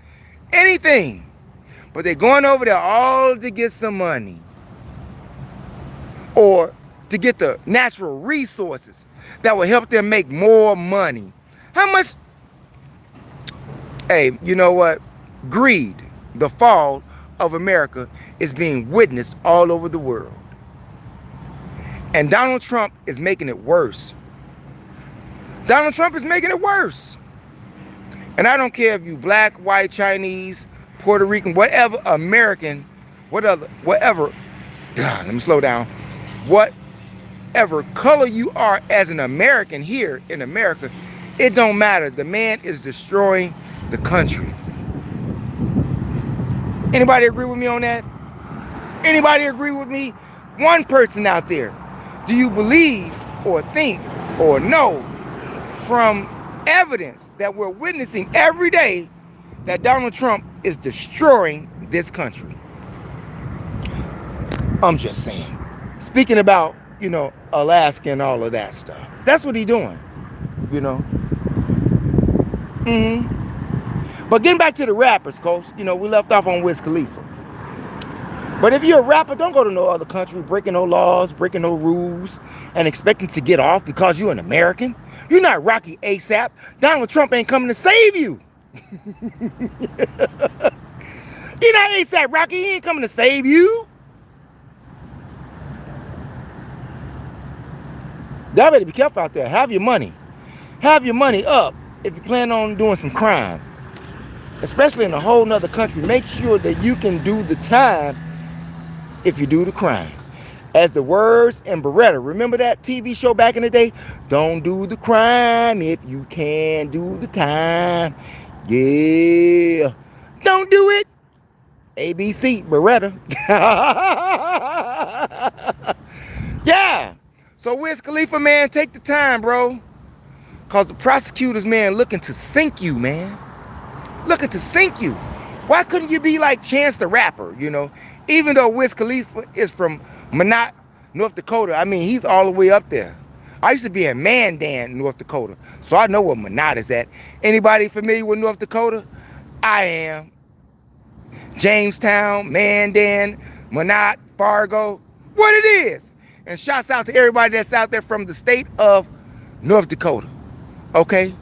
anything. But they're going over there all to get some money. Or to get the natural resources that will help them make more money. How much? Hey, you know what? Greed, the fall of America, is being witnessed all over the world. And Donald Trump is making it worse. Donald Trump is making it worse. And I don't care if you black, white, Chinese, Puerto Rican, whatever, American, whatever, let me slow down. Whatever color you are as an American here in America, it don't matter. The man is destroying the country. Anybody agree with me on that? Anybody agree with me? One person out there. Do you believe or think or know from evidence that we're witnessing every day that Donald Trump is destroying this country? I'm just saying. Speaking about, you know, Alaska and all of that stuff. That's what he's doing, you know. But getting back to the rappers, Coach, you know, we left off on Whiz Khalifa. But if you're a rapper, don't go to no other country breaking no laws, breaking no rules, and expecting to get off because you're an American. You're not Rocky ASAP. Donald Trump ain't coming to save you. You're not ASAP Rocky. He ain't coming to save you. Y'all better be careful out there. Have your money. Have your money up if you plan on doing some crime. Especially in a whole nother country. Make sure that you can do the time if you do the crime. As the words in Beretta, remember that TV show back in the day? Don't do the crime if you can do the time. Yeah. Don't do it. ABC, Beretta. Yeah. So Wiz Khalifa, man, take the time, bro. Because the prosecutors, man, looking to sink you, man. Looking to sink you. Why couldn't you be like Chance the Rapper, you know? Even though Wiz Khalifa is from Minot, North Dakota, I mean, he's all the way up there. I used to be in Mandan, North Dakota, so I know where Minot is at. Anybody familiar with North Dakota? I am. Jamestown, Mandan, Minot, Fargo, what it is. And shouts out to everybody that's out there from the state of North Dakota, okay?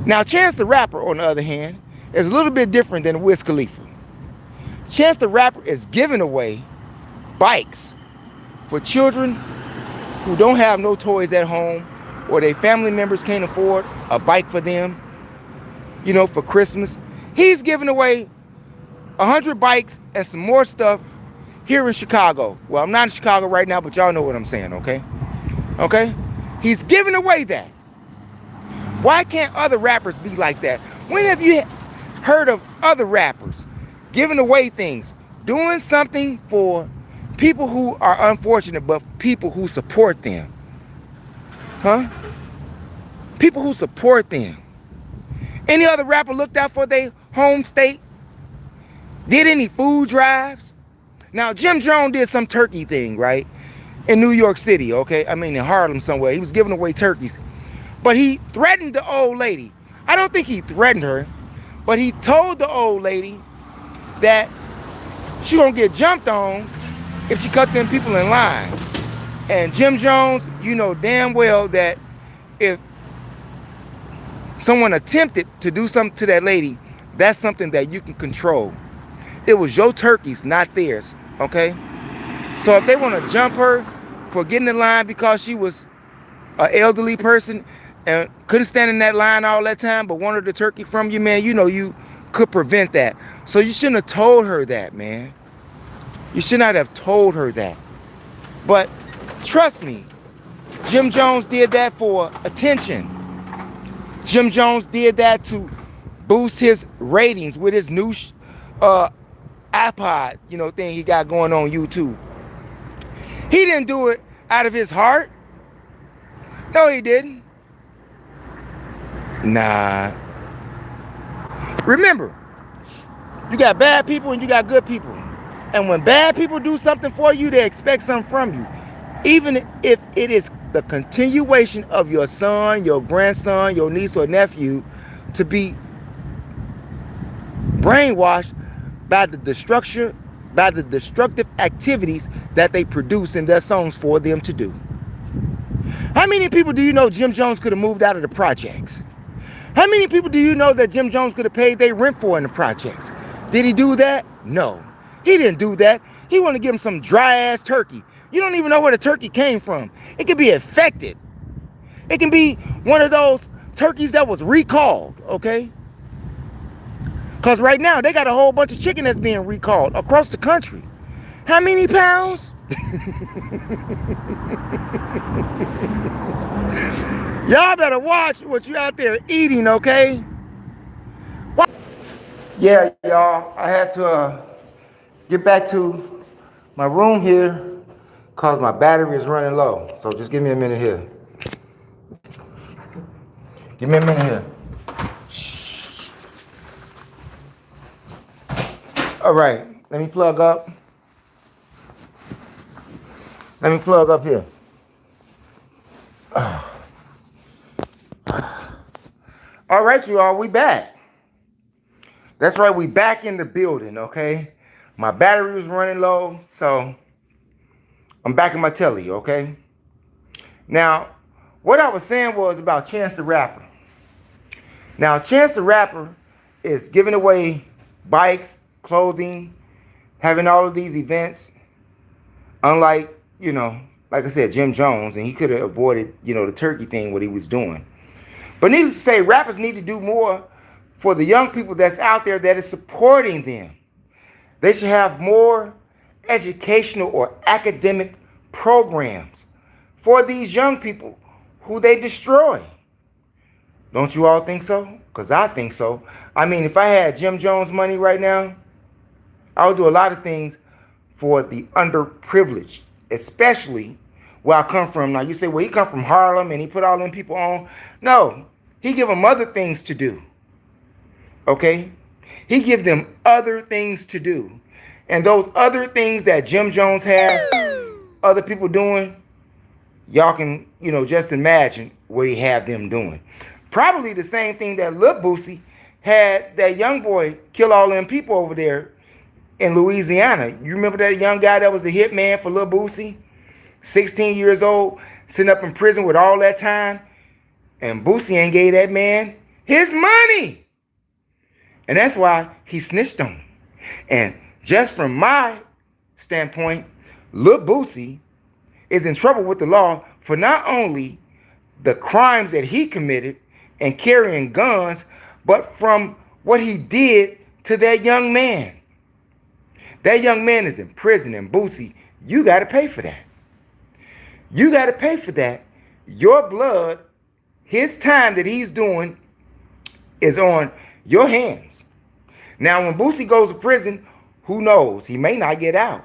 Now, Chance the Rapper, on the other hand, is a little bit different than Wiz Khalifa. Chance the Rapper is giving away bikes for children who don't have no toys at home, or their family members can't afford a bike for them, you know, for Christmas. He's giving away 100 bikes and some more stuff here in Chicago. Well, I'm not in Chicago right now, but y'all know what I'm saying, okay? Okay? He's giving away that. Why can't other rappers be like that? When have you heard of other rappers giving away things, doing something for people who are unfortunate, but people who support them? Huh? People who support them. Any other rapper looked out for their home state? Did any food drives? Now, Jim Jones did some turkey thing, right? In New York City, okay? I mean, in Harlem somewhere. He was giving away turkeys. But he threatened the old lady. I don't think he threatened her, but he told the old lady that she gonna get jumped on if she cut them people in line. And Jim Jones, you know damn well that if someone attempted to do something to that lady, that's something that you can control. It was your turkeys, not theirs, okay? So if they want to jump her for getting in line because she was an elderly person and couldn't stand in that line all that time but wanted the turkey from you, man, you know you could prevent that. So you shouldn't have told her that, man. You should not have told her that. But trust me, Jim Jones did that for attention. Jim Jones did that to boost his ratings with his new iPod, you know, thing he got going on YouTube. He didn't do it out of his heart. No, he didn't. Nah. Remember, you got bad people and you got good people. And when bad people do something for you, they expect something from you. Even if it is the continuation of your son, your grandson, your niece or nephew to be brainwashed by the destructive activities that they produce in their songs for them to do. How many people do you know Jim Jones could have moved out of the projects? How many people do you know that Jim Jones could have paid their rent for in the projects? Did he do that? No. He didn't do that. He wanted to give him some dry-ass turkey. You don't even know where the turkey came from. It could be infected. It can be one of those turkeys that was recalled, okay? Because right now, they got a whole bunch of chicken that's being recalled across the country. How many pounds? Y'all better watch what you out there eating, okay? Yeah, y'all, I had to get back to my room here because my battery is running low. So just give me a minute here. Give me a minute here. Shh. All right, let me plug up. Let me plug up here. All right, you all, we back. That's right, we back in the building, okay? My battery was running low, so I'm back in my telly, okay? Now, what I was saying was about Chance the Rapper. Now, Chance the Rapper is giving away bikes, clothing, having all of these events, unlike, you know, like I said, Jim Jones, and he could have avoided, you know, the turkey thing, what he was doing. But needless to say, rappers need to do more for the young people that's out there that is supporting them. They should have more educational or academic programs for these young people who they destroy. Don't you all think so? Because I think so. I mean, if I had Jim Jones money right now, I would do a lot of things for the underprivileged, especially where I come from. Now, you say, well, he come from Harlem and he put all them people on. No, he give them other things to do. Okay? He give them other things to do. And those other things that Jim Jones had other people doing, y'all can, you know, just imagine what he had them doing. Probably the same thing that Lil Boosie had that young boy kill all them people over there in Louisiana. You remember that young guy that was the hitman for Lil Boosie? 16 years old, sitting up in prison with all that time. And Boosie ain't gave that man his money. And that's why he snitched on him. And just from my standpoint, Lil Boosie is in trouble with the law for not only the crimes that he committed and carrying guns, but from what he did to that young man. That young man is in prison, and Boosie, you got to pay for that. You got to pay for that. Your blood, his time that he's doing is on your hands. Now, when Boosie goes to prison, who knows? He may not get out.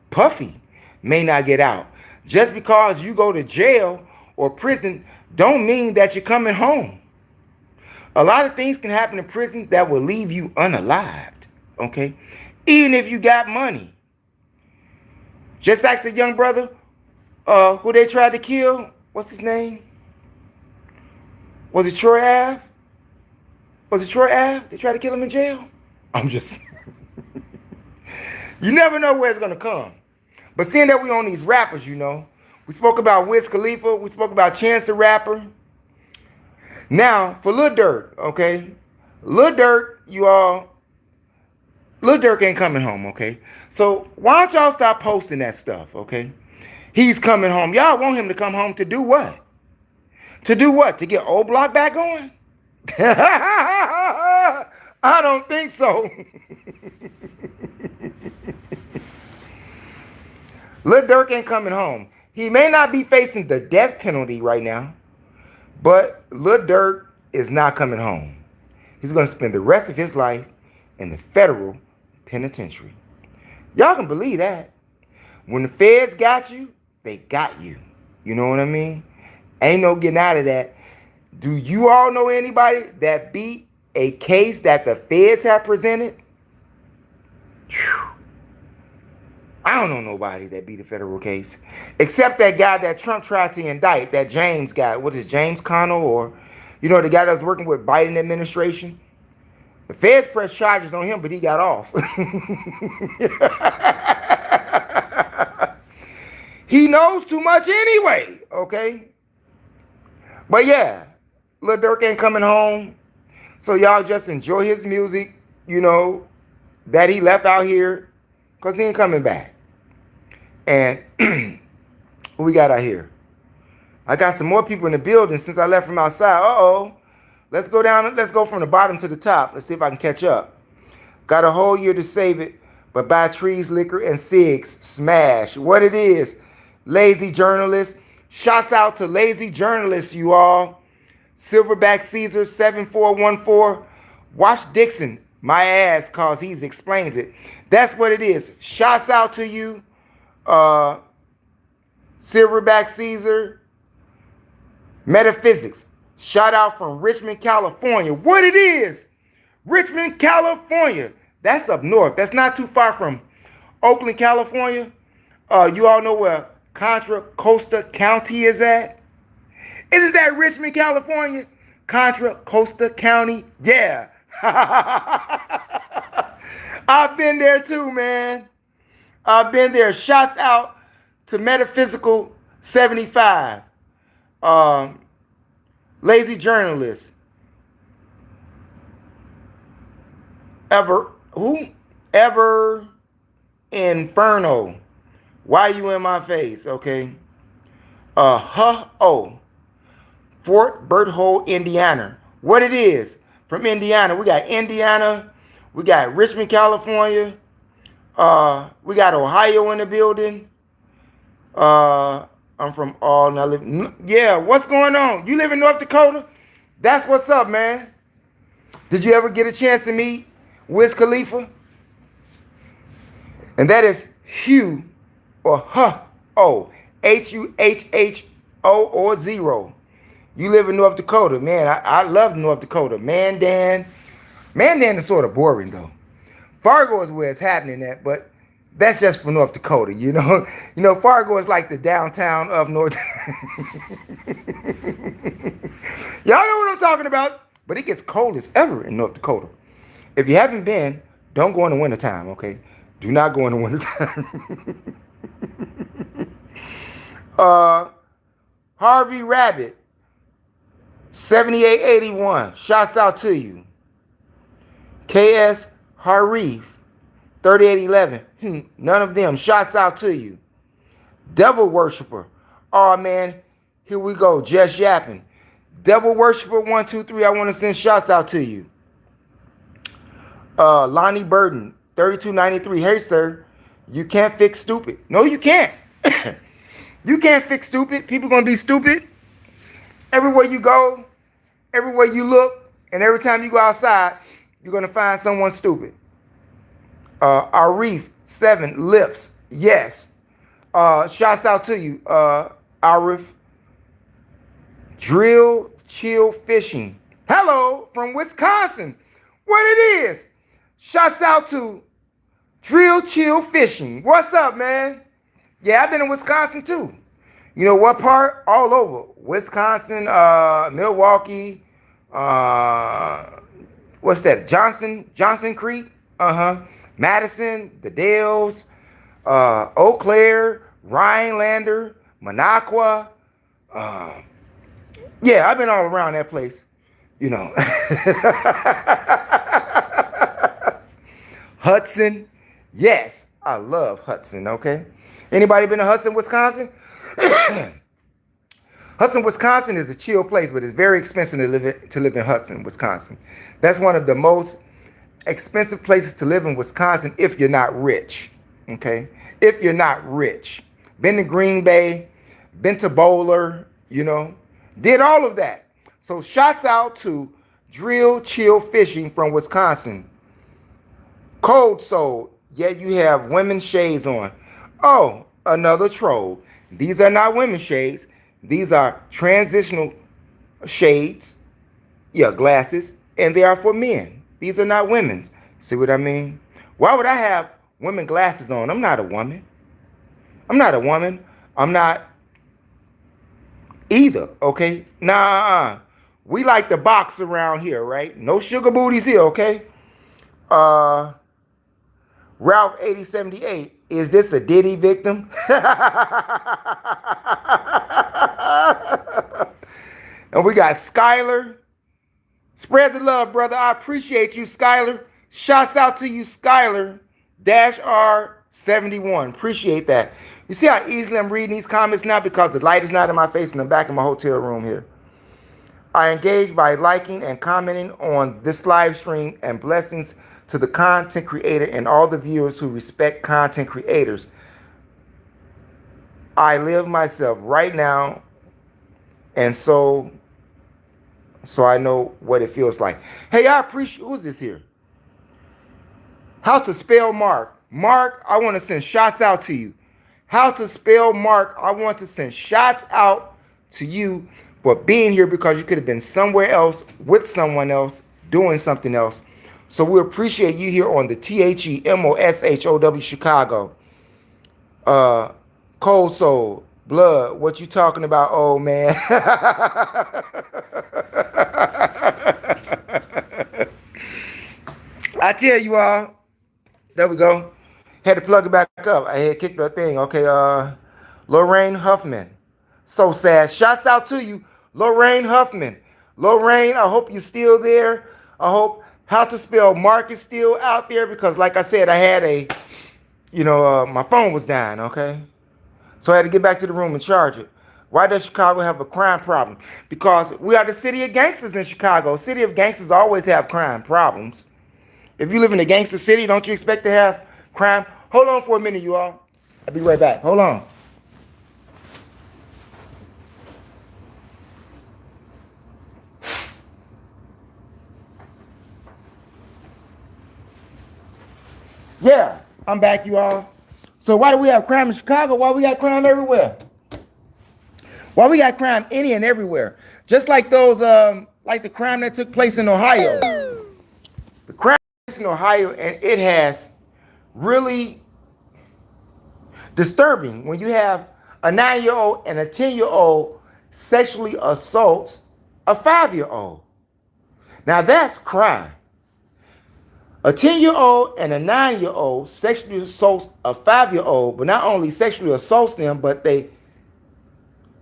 Puffy may not get out. Just because you go to jail or prison don't mean that you're coming home. A lot of things can happen in prison that will leave you unalived, okay? Even if you got money. Just like the young brother who they tried to kill. What's his name? Was it Troy Ave? Was it Troy Ave? They tried to kill him in jail? I'm just... You never know where it's gonna come. But seeing that we on these rappers, you know, we spoke about Whiz Khalifa, we spoke about Chance the Rapper. Now for Lil Durk, okay, Lil Durk, Lil Durk ain't coming home, okay. So why don't y'all stop posting that stuff, okay? He's coming home. Y'all want him to come home to do what? To do what? To get Old Block back on? I don't think so. Lil Durk ain't coming home. He may not be facing the death penalty right now, but Lil Durk is not coming home. He's going to spend the rest of his life in the federal penitentiary. Y'all can believe that. When the feds got you, they got you. You know what I mean? Ain't no getting out of that. Do you all know anybody that beat a case that the feds have presented? Whew. I don't know nobody that beat a federal case. Except that guy that Trump tried to indict, that James guy. What is James Connell? Or, you know, the guy that was working with Biden administration? The feds pressed charges on him, but he got off. He knows too much anyway, okay? But yeah, Lil Durk ain't coming home. So y'all just enjoy his music, you know, that he left out here, because he ain't coming back. And what we got out here? I got some more people in the building since I left from outside. Uh-oh. Let's go down. Let's go from the bottom to the top. Let's see if I can catch up. Got a whole year to save it, but buy trees, liquor, and cigs. Smash. What it is. Lazy journalists. Shouts out to lazy journalists, you all. Silverback Caesar 7414. Watch Dixon, my ass, cause he explains it. That's what it is. Shouts out to you, Silverback Caesar. Metaphysics. Shout out from Richmond, California. What it is? Richmond, California. That's up north. That's not too far from Oakland, California. You all know where Contra Costa County is at? Isn't that Richmond, California? Contra Costa County? Yeah. I've been there too, man. I've been there. Shouts out to Metaphysical 75. Lazy journalist. Ever Inferno. Why you in my face? Okay. Fort Berthold, Indiana. What it is? From Indiana. We got Indiana. We got Richmond, California. We got Ohio in the building. I'm from yeah, what's going on? You live in North Dakota? That's what's up, man. Did you ever get a chance to meet Whiz Khalifa? And that is Hugh or Huhho. Huhho or 0. You live in North Dakota. Man, I love North Dakota. Mandan is sort of boring though. Fargo is where it's happening at, but that's just for North Dakota, you know. You know, Fargo is like the downtown of North. Y'all know what I'm talking about. But it gets cold as ever in North Dakota. If you haven't been, don't go in the wintertime, okay? Do not go in the wintertime. Harvey Rabbit, 7881. Shouts out to you. KS Harif, 3811. None of them. Shouts out to you. Devil Worshiper. Oh, man. Here we go. Just yapping. Devil Worshiper 123. I want to send shouts out to you. Lonnie Burden, 3293. Hey, sir. You can't fix stupid. No, you can't. You can't fix stupid. People going to be stupid. Everywhere you go, everywhere you look, and every time you go outside, you're going to find someone stupid. Arif, 7 lips. Yes. Shouts out to you, Arif. Drill Chill Fishing. Hello from Wisconsin. What it is? Shouts out to Drill Chill Fishing. What's up, man? Yeah, I've been in Wisconsin too. You know what part? All over. Wisconsin, Milwaukee, what's that? Johnson Creek? Madison, the Dells, Eau Claire, Rhinelander, Minocqua. Yeah, I've been all around that place, you know. Hudson. Yes, I love Hudson, okay? Anybody been to Hudson, Wisconsin? Hudson, Wisconsin is a chill place, but it's very expensive to live in Hudson, Wisconsin. That's one of the most expensive places to live in Wisconsin if you're not rich, okay? If you're not rich. Been to Green Bay, been to Bowler, you know, did all of that. So shouts out to Drill Chill Fishing from Wisconsin. Cold Soul, yeah, you have women's shades on. Oh, another troll. These are not women's shades. These are transitional shades, yeah, glasses, and they are for men. These are not women's. See what I mean? Why would I have women glasses on? I'm not a woman. I'm not a woman. I'm not either, okay? Nah, we like to box around here, right? No sugar booties here, okay? Ralph 8078, is this a Diddy victim? And we got Skylar. Spread the love, brother. I appreciate you, Skylar. Shouts out to you, Skylar. -R71. Appreciate that. You see how easily I'm reading these comments now because the light is not in my face in the back of my hotel room here. I engage by liking and commenting on this live stream, and blessings to the content creator and all the viewers who respect content creators. I live myself right now, and so I know what it feels like. Hey, I appreciate, who's this here? How to spell Mark. Mark, I want to send shots out to you. How to spell Mark, I want to send shots out to you for being here, because you could have been somewhere else with someone else doing something else. So we appreciate you here on the THEMOSHOW Chicago. Cold Soul, Blood, what you talking about, old man? I tell you all, there we go. Had to plug it back up. I had kicked the thing. Okay, Lorraine Huffman. So sad. Shouts out to you, Lorraine Huffman. Lorraine, I hope you're still there. I hope How to Spell Mark is still out there, because like I said, I had a, my phone was dying, okay? So I had to get back to the room and charge it. Why does Chicago have a crime problem? Because we are the city of gangsters in Chicago. City of gangsters always have crime problems. If you live in a gangster city, don't you expect to have crime? Hold on for a minute, you all. I'll be right back. Hold on. Yeah, I'm back, you all. So why do we have crime in Chicago? Why we got crime everywhere? Why we got crime any and everywhere? Just like those, like the crime that took place in Ohio. The crime in Ohio, and it has really disturbing when you have a 9-year-old and a 10-year-old sexually assaults a 5-year-old. Now that's crime. A 10-year-old and a 9-year-old sexually assaults a 5-year-old, but not only sexually assaults them, but they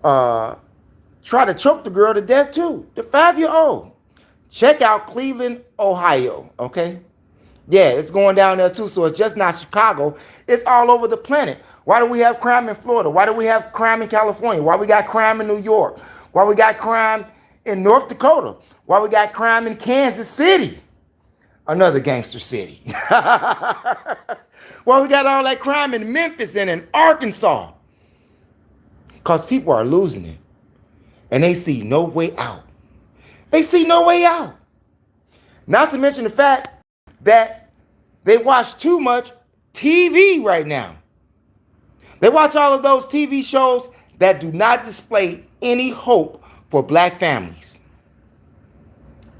try to choke the girl to death too. The 5-year-old. Check out Cleveland, Ohio, okay? Yeah, it's going down there too, so it's just not Chicago. It's all over the planet. Why do we have crime in Florida? Why do we have crime in California? Why we got crime in New York? Why we got crime in North Dakota? Why we got crime in Kansas City? Another gangster city. Why we got all that crime in Memphis and in Arkansas? Because people are losing it. And they see no way out. They see no way out. Not to mention the fact that they watch too much TV right now. They watch all of those TV shows that do not display any hope for black families.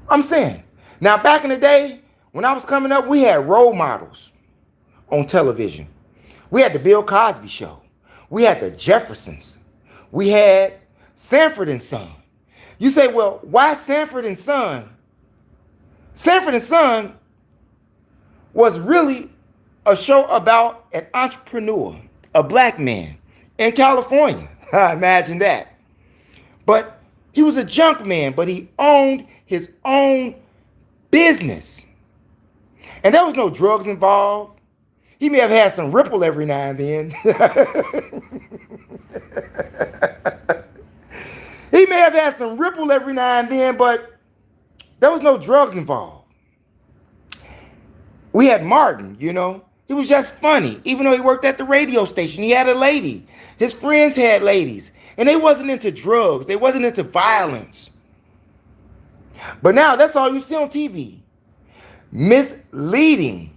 I'm saying. Now, back in the day, when I was coming up, we had role models on television. We had the Bill Cosby Show. We had the Jeffersons. We had Sanford and Son. You say, well, why Sanford and Son? Sanford and Son was really a show about an entrepreneur, a black man in California. Imagine that. But he was a junk man, but he owned his own business. And there was no drugs involved. He may have had some ripple every now and then. He may have had some ripple every now and then, but there was no drugs involved. We had Martin, you know. He was just funny. Even though he worked at the radio station, he had a lady. His friends had ladies. And they wasn't into drugs. They wasn't into violence. But now that's all you see on TV. Misleading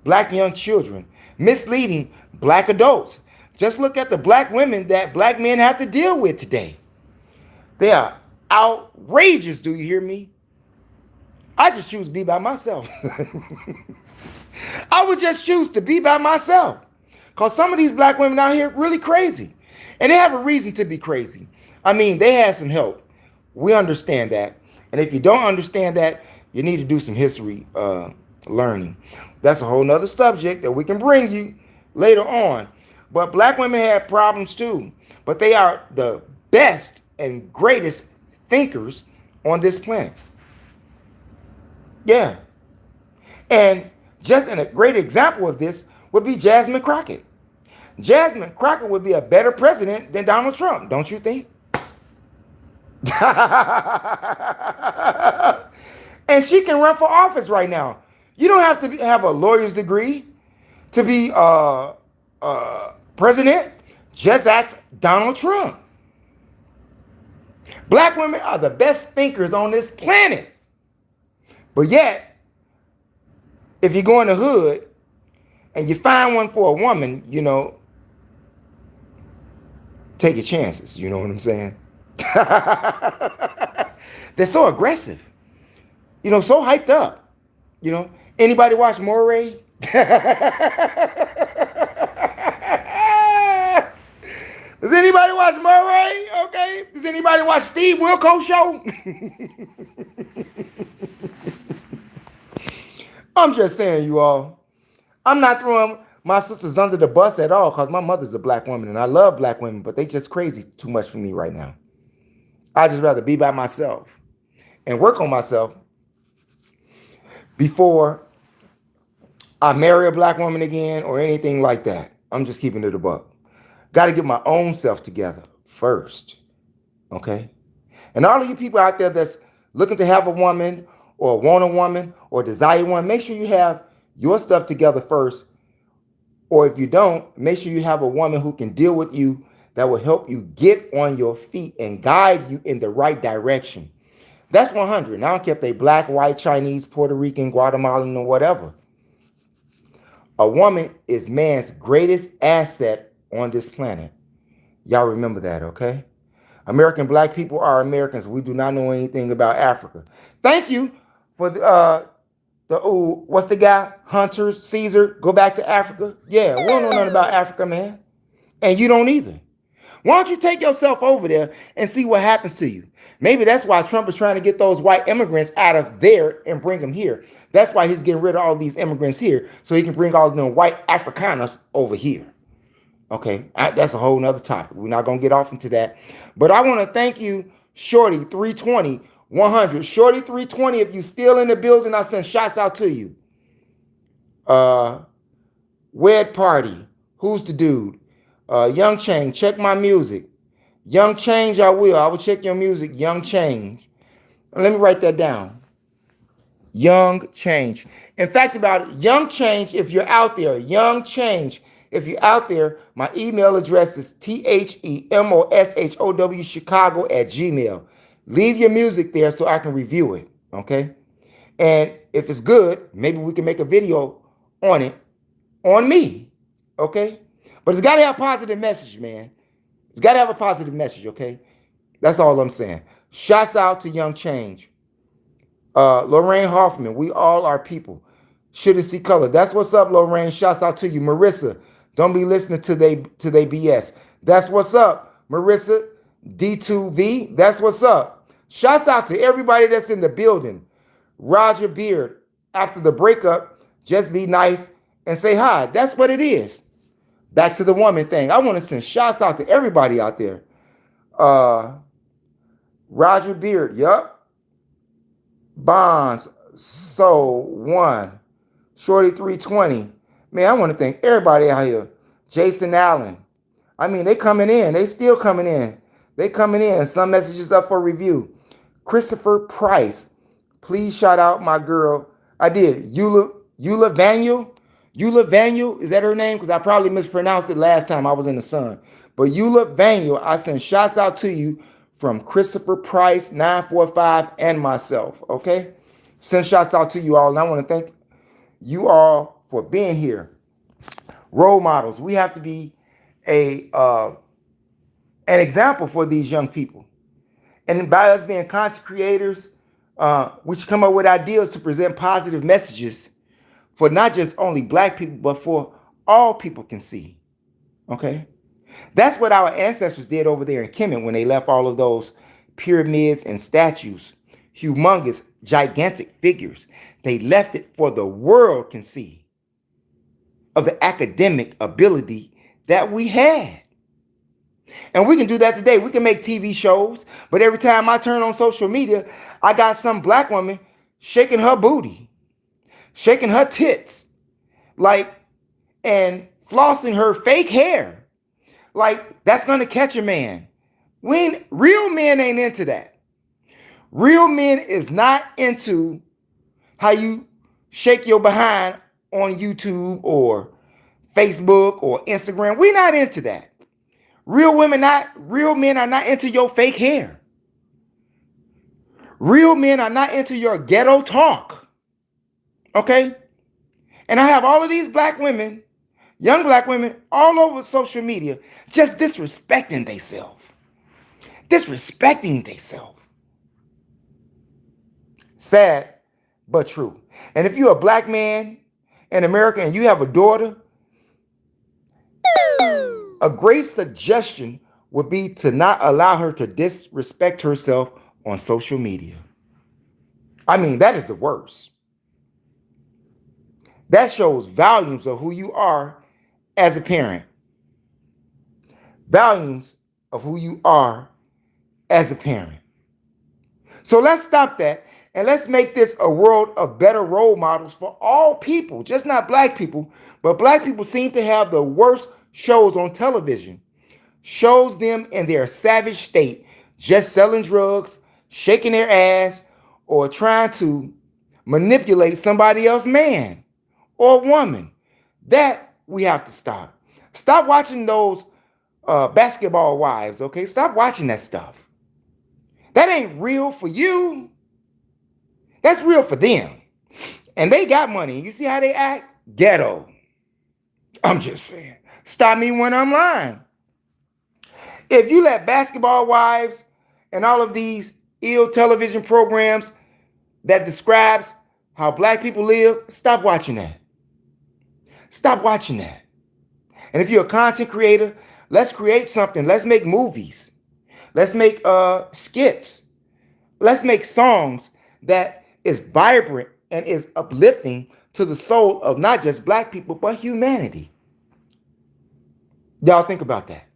black young children. Misleading black adults. Just look at the black women that black men have to deal with today. They are outrageous, do you hear me? I just choose to be by myself. I would just choose to be by myself. Because some of these black women out here really crazy. And they have a reason to be crazy. I mean, they had some help. We understand that. And if you don't understand that, you need to do some history learning. That's a whole nother subject that we can bring you later on. But black women have problems too. But they are the best and greatest thinkers on this planet. Yeah. And just a great example of this would be Jasmine Crockett. Jasmine Crockett would be a better president than Donald Trump, don't you think? And she can run for office right now. You don't have to have a lawyer's degree to be president. Just ask Donald Trump. Black women are the best thinkers on this planet. But yet, if you go in the hood and you find one for a woman, you know, take your chances. You know what I'm saying? They're so aggressive. You know, so hyped up. You know, anybody watch Moray? Does anybody watch Moray? Okay. Does anybody watch Steve Wilkos show? I'm just saying, you all. I'm not throwing my sisters under the bus at all because my mother's a black woman and I love black women, but they just crazy too much for me right now. I'd just rather be by myself and work on myself before I marry a black woman again or anything like that. I'm just keeping it a buck. Got to get my own self together first. Okay? And all of you people out there that's looking to have a woman or want a woman or desire one, make sure you have your stuff together first. Or if you don't, make sure you have a woman who can deal with you that will help you get on your feet and guide you in the right direction. That's 100. I don't care if they black, white, Chinese, Puerto Rican, Guatemalan, or whatever. A woman is man's greatest asset on this planet. Y'all remember that, okay? American black people are Americans. We do not know anything about Africa. Thank you for what's the guy? Hunter, Caesar, go back to Africa. Yeah, we don't know nothing about Africa, man. And you don't either. Why don't you take yourself over there and see what happens to you? Maybe that's why Trump is trying to get those white immigrants out of there and bring them here. That's why he's getting rid of all these immigrants here so he can bring all of them white Afrikaners over here. Okay, that's a whole nother topic. We're not going to get off into that. But I want to thank you, Shorty 320 100. Shorty 320, if you're still in the building, I send shots out to you. Wed Party, who's the dude? Young Change, check my music. Young Change, I will check your music. Young Change. Let me write that down. Young Change. In fact, about it, Young Change, if you're out there, Young Change, if you're out there, my email address is THEMOSHOW Chicago@gmail. Leave your music there so I can review it, okay? And if it's good, maybe we can make a video on it, on me, okay? But it's got to have a positive message, man. It's got to have a positive message, okay? That's all I'm saying. Shouts out to Young Change. Lorraine Hoffman, we all are people. Shouldn't see color. That's what's up, Lorraine. Shouts out to you. Marissa, don't be listening to they BS. That's what's up, Marissa. D2V, that's what's up. Shouts out to everybody that's in the building. Roger Beard, after the breakup, just be nice and say hi. That's what it is. Back to the woman thing. I want to send shouts out to everybody out there. Roger Beard, yup. Bonds, Soul, 1. Shorty 320. Man, I want to thank everybody out here. Jason Allen. I mean, they coming in. They still coming in. They coming in. Some messages up for review. Christopher Price. Please shout out my girl. I did. Eula Vaniel. Eula Vaniel. Is that her name? Because I probably mispronounced it last time I was in the sun. But Eula Vaniel, I send shots out to you from Christopher Price, 945, and myself. Okay? Send shots out to you all. And I want to thank you all for being here. Role models. We have to be an example for these young people. And by us being content creators, we should come up with ideas to present positive messages for not just only black people, but for all people can see. Okay? That's what our ancestors did over there in Kemet when they left all of those pyramids and statues, humongous, gigantic figures. They left it for the world can see of the academic ability that we had. And we can do that today. We can make TV shows, but every time I turn on social media, I got some black woman shaking her booty, shaking her tits, and flossing her fake hair. That's going to catch a man. Real men ain't into that. Real men is not into how you shake your behind on YouTube or Facebook or Instagram. We're not into that. Real men are not into your fake hair. Real men are not into your ghetto talk. Okay? And I have all of these black women, young black women, all over social media, just disrespecting themselves. Disrespecting themselves. Sad, but true. And if you're a black man in America and you have a daughter, a great suggestion would be to not allow her to disrespect herself on social media. I mean, that is the worst. That shows volumes of who you are as a parent. Volumes of who you are as a parent. So let's stop that and let's make this a world of better role models for all people, just not black people. But black people seem to have the worst shows on television. Shows them in their savage state, just selling drugs, shaking their ass, or trying to manipulate somebody else's man or woman. That we have to stop. Stop watching those basketball wives, okay? Stop watching that stuff. That ain't real for you. That's real for them. And they got money. You see how they act? Ghetto. I'm just saying. Stop me when I'm lying. If you let basketball wives and all of these ill television programs that describes how black people live, stop watching that. Stop watching that. And if you're a content creator, let's create something. Let's make movies. Let's make skits. Let's make songs that is vibrant and is uplifting to the soul of not just black people, but humanity. Y'all think about that.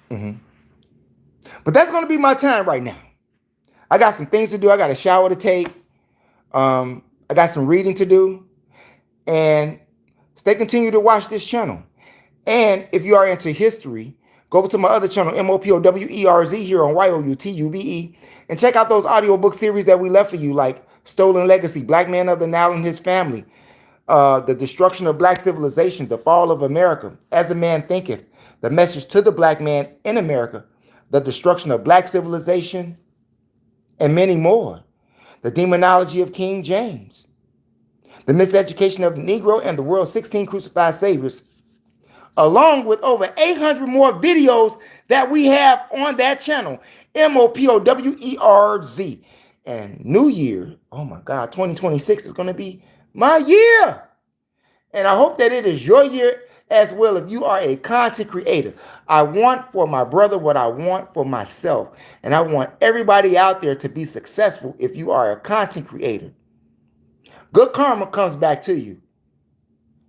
But that's going to be my time right now. I got some things to do. I got a shower to take. I got some reading to do. And continue to watch this channel. And if you are into history, go over to my other channel, MOPOWERZ, here on YOUTUBE, and check out those audiobook series that we left for you, like Stolen Legacy, Black Man of the Nile and His Family, The Destruction of Black Civilization, The Fall of America, As a Man Thinketh, The Message to the Black Man in America, The Destruction of Black Civilization, and many more. The Demonology of King James, The Miseducation of the Negro and the World's 16 Crucified Saviors, along with over 800 more videos that we have on that channel, MOPOWERZ. And New Year, oh my God, 2026 is going to be my year. And I hope that it is your year as well if you are a content creator. I want for my brother what I want for myself. And I want everybody out there to be successful if you are a content creator. Good karma comes back to you.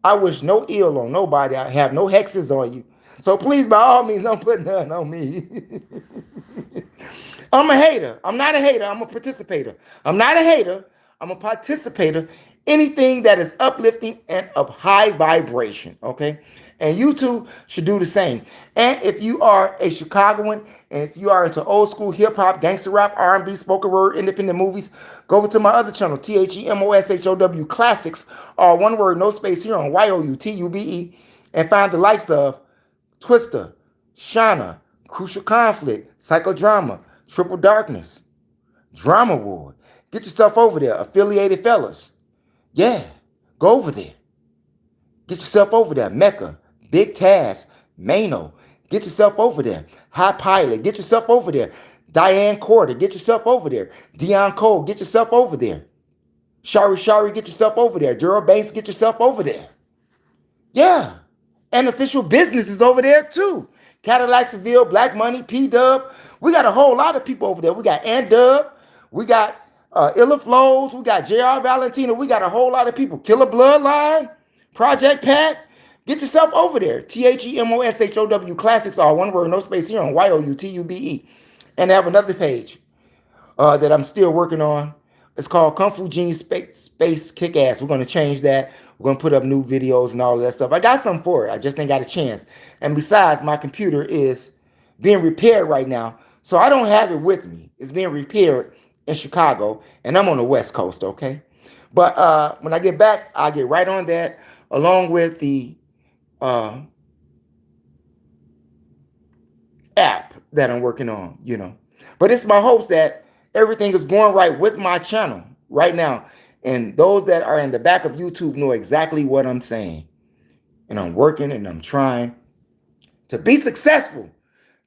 I wish no ill on nobody. I have no hexes on you. So please, by all means, don't put none on me. I'm a hater. I'm not a hater. I'm a participator. I'm not a hater. I'm a participator. Anything that is uplifting and of high vibration, okay? And you too should do the same. And if you are a Chicagoan, and if you are into old school hip hop, gangster rap, R&B, spoken word, independent movies, go over to my other channel, THEMOSHOW Classics, or one word, no space here on YOUTUBE, and find the likes of Twister, Shauna, Crucial Conflict, Psychodrama, Triple Darkness, Drama Ward. Get yourself over there, affiliated fellas. Yeah, go over there. Get yourself over there, Mecca, Big Taz, Mano. Get yourself over there. High Pilot, get yourself over there. Diane Corder, get yourself over there. Dion Cole, get yourself over there. Shari, get yourself over there. Durk Banks, get yourself over there. Yeah. And official business is over there too. Cadillac Seville, Black Money, P-Dub. We got a whole lot of people over there. We got Dub. We got Illa Flows. We got JR Valentino. We got a whole lot of people. Killer Bloodline, Project Pat. Get yourself over there. THEMOSHOW Classics, all one word, no space here on YOUTUBE. And I have another page that I'm still working on. It's called Kung Fu Genius Space Kick-Ass. We're going to change that. We're going to put up new videos and all of that stuff. I got something for it. I just ain't got a chance. And besides, my computer is being repaired right now. So I don't have it with me. It's being repaired in Chicago. And I'm on the West Coast, okay? But when I get back, I'll get right on that, along with the app that I'm working on, you know. But it's my hopes that everything is going right with my channel right now. And those that are in the back of YouTube know exactly what I'm saying. And I'm working and I'm trying to be successful,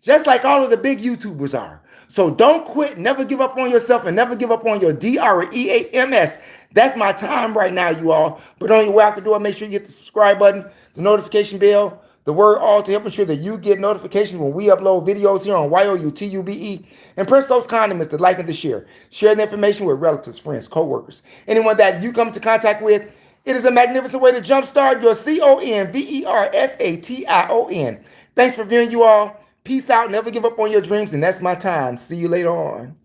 just like all of the big YouTubers are. So don't quit, never give up on yourself, and never give up on your DREAMS. That's my time right now, you all. But on your way out the door, make sure you hit the subscribe button, the notification bell, the word all to help ensure that you get notifications when we upload videos here on YOUTUBE. And press those condiments to like and to share. Share the information with relatives, friends, co-workers, anyone that you come into contact with. It is a magnificent way to jumpstart your CONVERSATION. Thanks for viewing, you all. Peace out. Never give up on your dreams. And that's my time. See you later on.